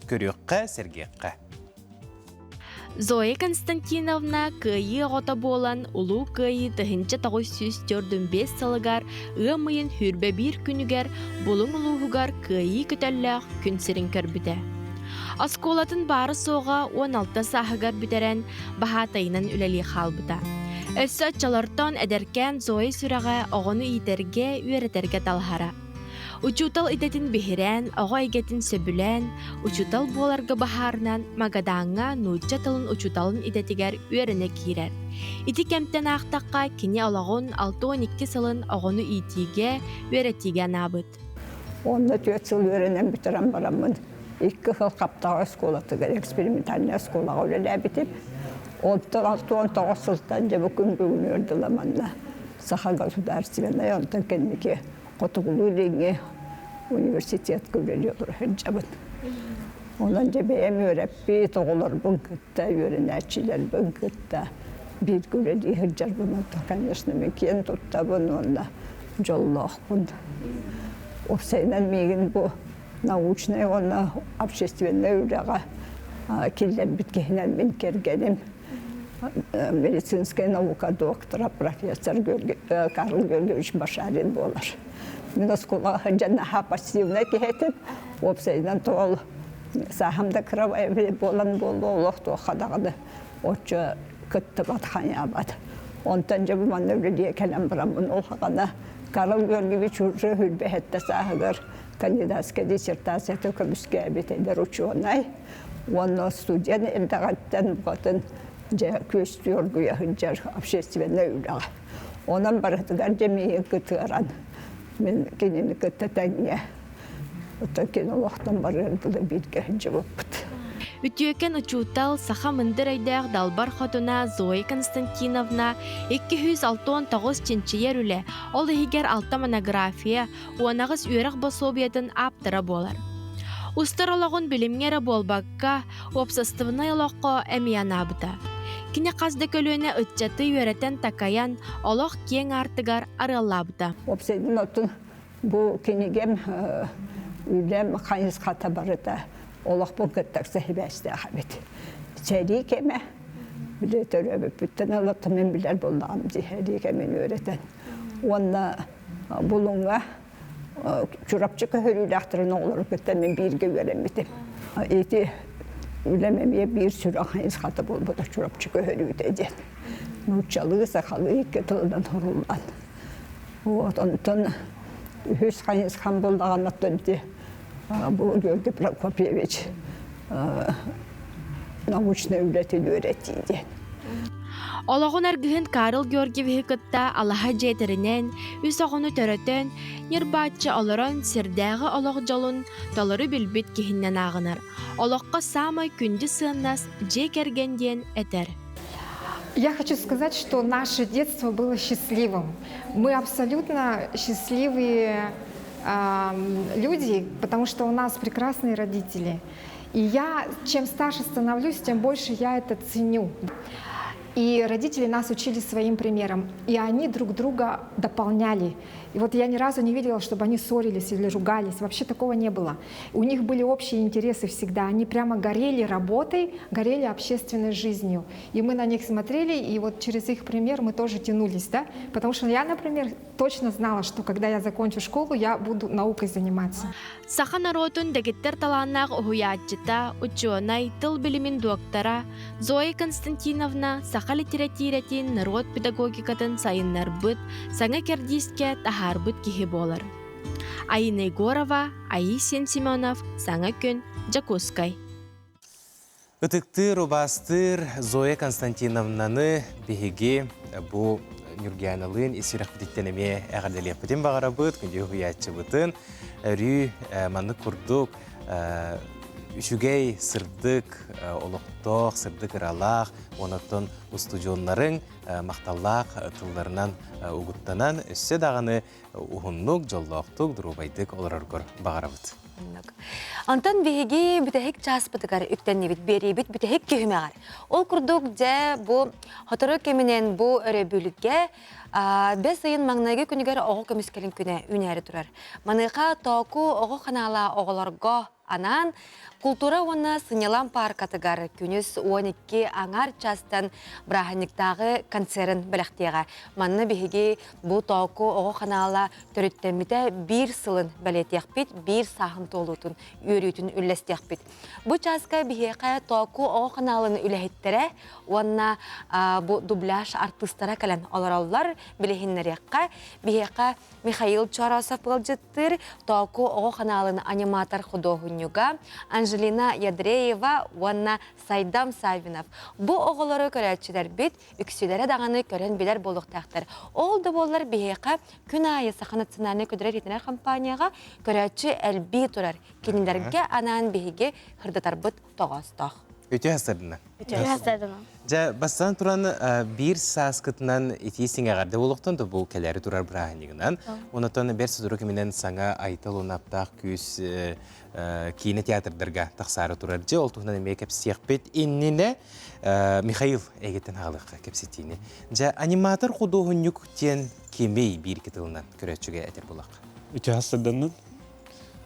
S1: көріққа, сәргеққа.
S10: Зоя Константиновна кыйы ғота болан улу кыйы 1945 салыгар ымайын хүрбе бір күнігер болың улуғығар кыйы күтәлләқ күнсерін көрбіде. Асколатын бары соға 16 сағығар бүтерен бағатайынан үләлі қалбыда. Өссі атчалартан әдеркен Зоя сүрәға оғыны итерге үйеретерге талхара. Учутал идетін бихирен, оға игетін сөбілен, учутал боларғы бахарынан магадаңа нұтча тылын учуталын идетігер үйеріне кейрер. Ити кемттен ақтаққа кене олағын 6-12 сылын оғыны итиге үйеретіге набыд.
S12: Онда 4 сыл үйерінен бітерен барамын. 2 жыл қаптаға сколатығыр, экспериментальная сколаға өлелі бітіп. 16-19 сылдан жабы күн бүгін өрділаманна. Саха государственная, онтан кеннеке Хотугулу Іліңге университет көрелі olur hıccabın. Ondan cebeyem öğreppi, toğular bın kıtta, öğrenəçiler bın kıtta. Bir göreli hıccar bunu da, конечно, mekiyen tutta bunu onda. Jollaq bunu. O seynen megen bu научный, ona общественный ürağa killer bitkihinen min kergenim. Медицинская наука доктора, профессор Карл Георгиевич Башарин болар. Мен оскола жаннаха пассивна кехетип, опсайдан тол сахамда кровая болан болду, олох тоқадағыды. Отчы күтті батханя бат. Онтан жабы маневрелие кәлем бұрамын олғағана. Карл Георгиевич уже хүлбәхетті сағығыр кандидатская диссертацияты көбіске әбетейдер ученый. Оны студияны элдағаттан бұғатын көстүргү яхынчар общественный үраға. Онан барытыгар жемейін күтігаран. Мен кенені күттәтәңе. Ота кен олақтан барырдылы бітке жауып бұд.
S10: Үтүөкен учуутал саха мындыр өйдөөх далбар хотуна Зоя Константиновна 269 чинчиер үле, ол ихигер алта монография, уанагыс үөрэх бособиятын аптыра болар. Устарологун билимгере болбакка, опсастывына елоққа әмиянабыта. Кине қазды көлөне үтчаты үйеретін такаян, олық кең артыгар арылабыта.
S12: Опсайдың отын бұл кенегем үйлем қайыз қата барыда. Олық бұл күттік сәхібәсті ақабет. Сәрі кеме, біле төрөбіп бүттін алатты мен білер болдағым сәрі кемен өретен. Онна бұлыңға çorapçı körüyle aktarın olur kötü ben bir göremedim. Eti ülememeye bir sürü ahayız katı bol bu da çorapçı körüyle dedi. Nurçalığı sakalı ketıldan horuldan. O ondan hüs hayız kan buldu anlattı. Bu gördü Prokopyevich naучно üretili öğretiydi.
S10: Олағын аргыһын Карл Георгиеві кытта Аллаха жейтерінен, үс оғыны төрөтен, нербатчы олырын сердәғы олақ жалын талары білбет кехіннен ағынар. Олаққа самай күнді сыыннас жекергенден этер.
S9: Я хочу сказать, что наше детство было счастливым. Мы абсолютно счастливые люди, потому что у нас прекрасные родители. И я, чем старше становлюсь, тем больше я это ценю. И родители нас учили своим примером, и они друг друга дополняли. И вот я ни разу не видела, чтобы они ссорились или ругались, вообще такого не было. У них были общие интересы всегда, они прямо горели работой, горели общественной жизнью. И мы на них смотрели, и вот через их пример мы тоже тянулись, да? Потому что я, например, точно знала, что когда я закончу школу, я буду наукой заниматься.
S10: Саха народун дегеттер таланнақ уhuятчыта, учуанай тыл билимин доктора Зоя Константиновна саха литературатин народ педагогикатын сайыннар быт, саңа кердиске тахар быт кихи болар. Аина Егорова, Аисен Семенов, саңа күн, Жакускай.
S1: Ытыктыр, убастыр Зоя Константиновнаны беге бу Нюргианалын исирах битенеме әгәрдәлеп битен багара бит, күнде хуятчы битен, рү манны курдук, үшүгей сырдык, олоқтоқ, сырдык ыралақ, онаттан устудионларын мақталлақ тылларынан угуттанан, өссе дағаны ухуннук, жоллоқтук, дұрубайдык олараргор багара бит.
S2: Антан беге бүтәһек час битгар үктәнне бит бери бит бүтәһек кемәгәр. Ол курдук дә бу хатыры кеменен бу өрөбүлүккә бес айын маңнайгы күнүгәр огы көмескелин күнә үнәре турар. Маныга току огы ханала оголорго анан культура уна сынялан паркатыгар күнүс 12 аңар частан браханиктагы концерн беләхтега. Манны беге бу току огы ханала төрөттәмите бир сылын балетяк бит, бир сахын толутун үрүтүн үллестяк бит. Бу часка беге току огы ханалын үләһеттере, уна бу дубляж артистлары калан алараллар билехиннәреккә беге Михаил Чарасов булҗыттыр, току огы ханалын аниматор художнигы Анжелина Ядреева, уанна Сайдам Савинов. Бу оғылары көрәтчілер бит, үксілері дағаны көрен білер болуқтақтыр. Олды болар бейеқа күн айы сақанатсынаны көдірер етінер компанияға көрәтчі әлбей тұрар. Кенілерге анан бейге хырдатар бұт тоғастақ.
S1: Өте хастардына?
S24: Өте хастардына.
S1: Жа, бастан туран бир саскытынан итисин ағарды болуқтан, бұл кәләрі турар бірағынығынан. Онытан бер сұдыры кеменен саңа айтыл онаптақ күз кейіні театрдарға тақсары турар. Же, ол тұғынан әмей кәпсияқ бет. Инніне Михаил әгеттен ағылыққа кәпсетейіне. Жа, аниматор құдуғынюк тен кемей бір кетілінен көрәтшіге әтер болақ?
S11: Өте хастардынан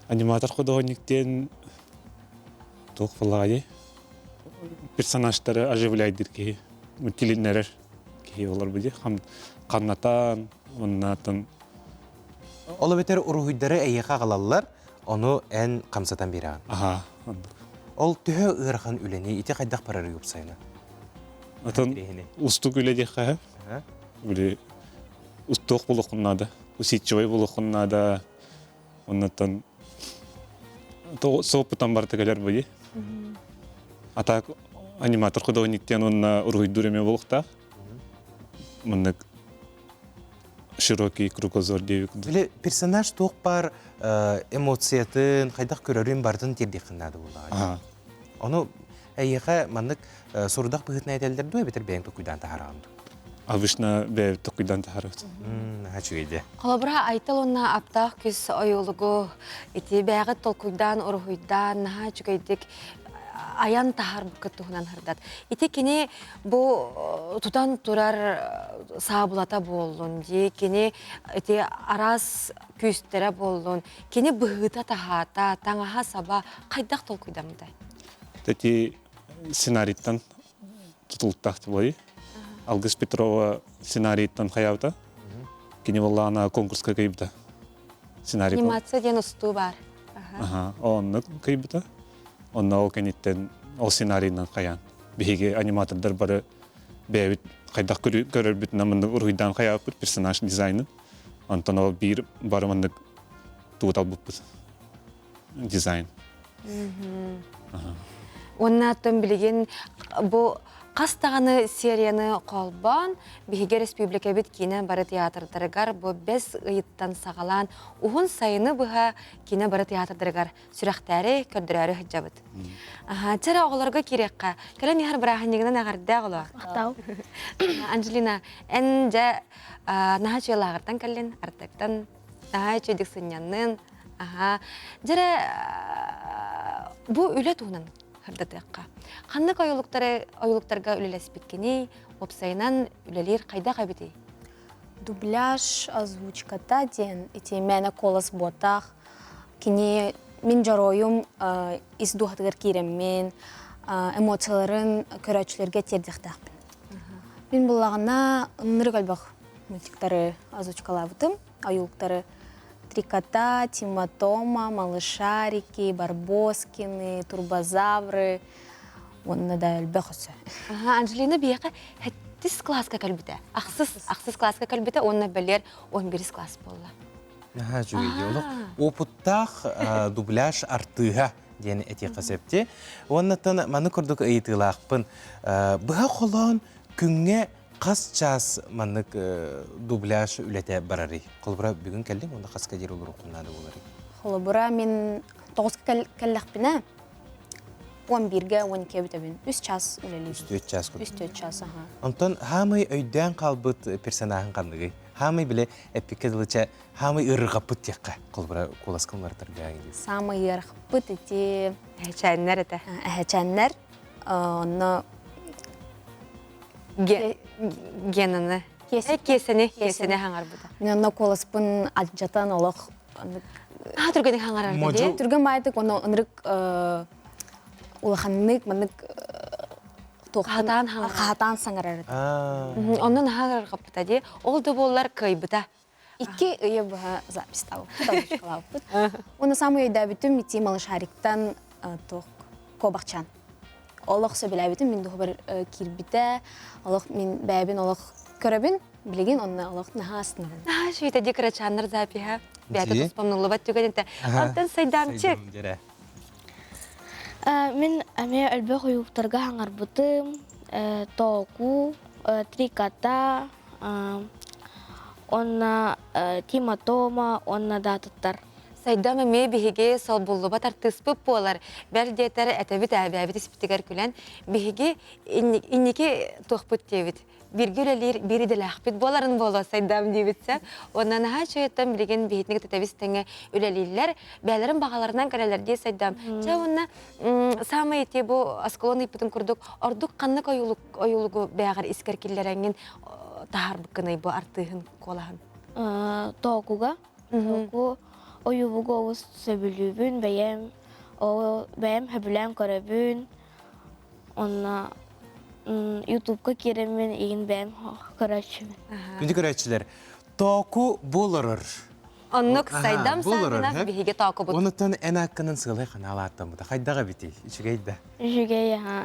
S11: аниматор құдуғынюктен тоқ болағай. Персонаждары оживляйдыр ки, мультилиннер ки олар буде, қаннатан, оннатын.
S1: Олы бетер ұрғыдары әйеқа қалалар, оны ән қамсатан бераған.
S11: Аха.
S1: Ол түхі ұрған үлені, ите қайдақ парары өпсайны?
S11: Атын ұстық үледі қа, ұстық болуқыннады, ұсетчевай болуқыннады, оннатын соғыптан бартығалар буде. Атак аниматор художниктен онна ургуйдуреме болуқта. Мындык широкий кругозор дейік.
S1: Біле, персонаж тоқ бар эмоциятын, қайдақ көрерін бардың тердек қынады болағай. Оны әйеға маннык сұрдақ бұғытын әйдәлдер дуа бетер бәйін тұқыдан тахаранды.
S11: Обычно бе тұқыдан тахарат.
S1: Хачугейде.
S2: Қалабыра айтыл онна аптақ күс ойылығы ити бәғі толкуйдан, ұрғуйдан, наға чүгейдік аян тахар бұқыттығынан хырдат. Ити кені бұ тұтан тұрар сабылата болуын, кені ити арас күстері болуын, кені бұғыта тахата, таңаға саба қайдақ толкуйдамды?
S11: Тәті сценариттан тұтылықтақты болай. Алгыс Петрова сценариттан қаяута. Кені болағына конкурсқа кейбіті.
S2: Анимация ден ұсту бар.
S11: Оны кейбіті. Онна ол кенеттен ол сценарийнан қаян. Беге аниматордар бары бәйбіт қайдақ көрір бүтін амындық ұрғыдан қаяп бұд персонаж дизайны. Онтан ол бір бары мындық туғытал бұд дизайн.
S2: Онна аттан білеген бұл қастағаны серияны қолбан, бігеге республика бет кейіне бары театрдарығар, бұл бәз ұйыттан сағалан, ұғын сайыны бұға кейіне бары театрдарығар сүрәқтәрі, көрдірәрі хүджабыд. Чара оғыларға керекқа, кәлі нехар бірағын егінен ағарды ағылы?
S10: Ақтау.
S2: Анжелина, ән жа наға чөйіл ағырдан кәлін, артықтан наға чөйдік сынянын. Жара бұл үлі туғынан хырдатыққа. Қаннық ойылықтарға үлелеспеккені, опсайынан үлелер қайда қабеті?
S13: Дубляж, озвучката ден, ити мәні колас ботақ, кені мен жаройым ис дұғатығыр кереммен, эмоцияларын көрәтшілерге тердіқтақпын. Мен бұлағына нұрық әлбақ мультиктары озвучкалабытым, ойылықтары Трикота, Тима-Тома, Малышарики, Барбоскины, Турбозавры. Онна да әлбәқ өсі.
S2: Анжелина бияқа әттіс класска кәлбіті. Ақсыз класска кәлбіті, онна бәлер 11 класс болла.
S1: Жүгейде олық. Опыттақ дубляж артыға дені әте қасепте. Оннаттан маны күрдік ұйытылақпын. Бұға қолан күнге қас час маннык дубляж үләтә барары. Қолбыра бүгін кәлдім, онда қасқа дер олыр оқынады олары.
S13: Қолбыра мен 9 кәлләқпіні 11-ге 12-ге бітәбін. 3 час үләлі.
S1: 3 час күрді.
S13: 3 час, аға.
S1: Онтан хамай өйден қалбыт персонажын қандығы. Хамай біле әппекеділіче хамай ұрғапыт текқа. Қолбыра қоласқын бартыр бәңгіз.
S13: Самай ұрғапыт ете...
S2: Әхәчәннәр еті.
S13: Әхәчәннәр. Оны...
S2: Генаны. Кесені хаңар бұда.
S13: Мен онна коласпын аджатан олық.
S2: Түргені хаңар арда?
S13: Түрген байтық, оны ұнырық улаханнык, маннык қағатан саңар арда.
S2: Онын хаңар қапыта де, ол да болар көй бұда.
S13: Икки үйе бұға запистау. Оны самы өйді әбітім, ити Малышариктан кобақчан. Олық сөбіләбітім, мен дұғы бір кирбіті, олық мен бәбін олық көрәбін, білеген оны олық наға астынығын.
S2: Шүйті декорачанлар запиға, бәті тұспамнылы бәт түгенінті. Алтын сайдамчық.
S10: Мен әме әлбі қойуқтарға хаңар бұтым, току, трикота, онна Тима-Тома, онна датыттар.
S2: Сайдам әме бігеге сол бұлы батар тұспып болар. Бәл детері әтәбіт әбәбіт іспітігер күлән. Бігеге иннеке тоқпыт дебіт. Біргілелер біріді ләқпіт боларын болу сайдам дебітсі. Онан аға шөйеттен білеген бігетінегі тәтәбістіңі үлелейлер. Бәлерін бағаларынан кәрелерде сайдам. Жа онна самы ете бұл асколон ипітін күрдік. Ордық қаннық ойылығы бәғар іскер келлерәңін тағар бұққыны бұл артығын қолағын.
S10: Тоқуға. Oyubugu oğuz söbülübün, bəyəm həbüləm körəbün, onunla YouTube'ga kiremin, egin bəyəm körəçibin.
S1: Ündü körəçilər, toku bulurur.
S2: Onluk saydam sağına bihiге toku bulur.
S1: Onutun en hakkının sığılay kanala attım bu da. Qaydağa biti, üçügeydi.
S10: Üçügey, ha.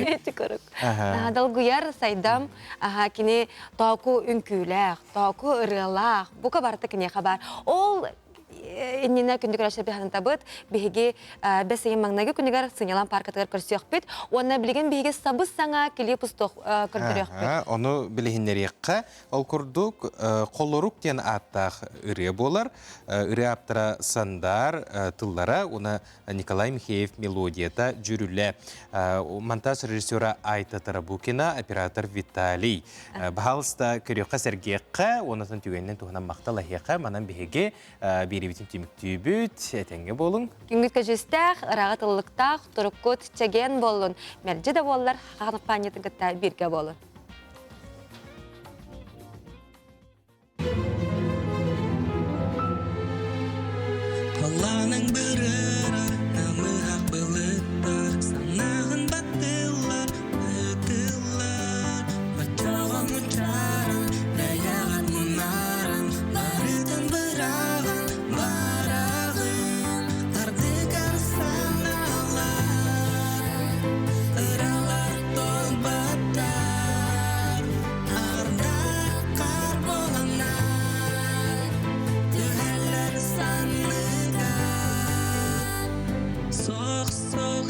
S2: Eti koruk. Dalguyar saydam, kini toku ünküləq, toku ırılaq, bu kabartı kine haber. Ol иннина күндүгөр ашыр биханын табыт, биһиги бәсейін маңнагы күндүгөр сынялан паркатыгар көрсөк бит, онна билген биһиги сабыз саңа клип усток көрдөрөк бит.
S1: Оны билегиннерекка ол курдук колорук ден аттах ыры болар. Ыры аптыра сандар тыллара, оны Николай Михеев мелодията жүрүле. Монтаж режиссера Айта Тарабукина, оператор Виталий. Бахалста көрөкка сергекка, онатын түгеннен туһунан мактала хека, манан биһиге бирибитин тимиктүүбүт, этеңге болуң.
S2: Күнгүткө жүстәх, ырагатылыктах, туруккут чеген болун. Мерже да боллар, хакапаньятын кытта бирге болун.
S14: Алланың бірірі, намы хақ біліттір, санағын баттылар, үтілар. Бачағын ұчарын, даяғат мұнарын, барытын бірағын, барағын. Қарды қарсан алар, ыралар толбаттар, арда қар боланар, түхәлләр санлы. Sok sok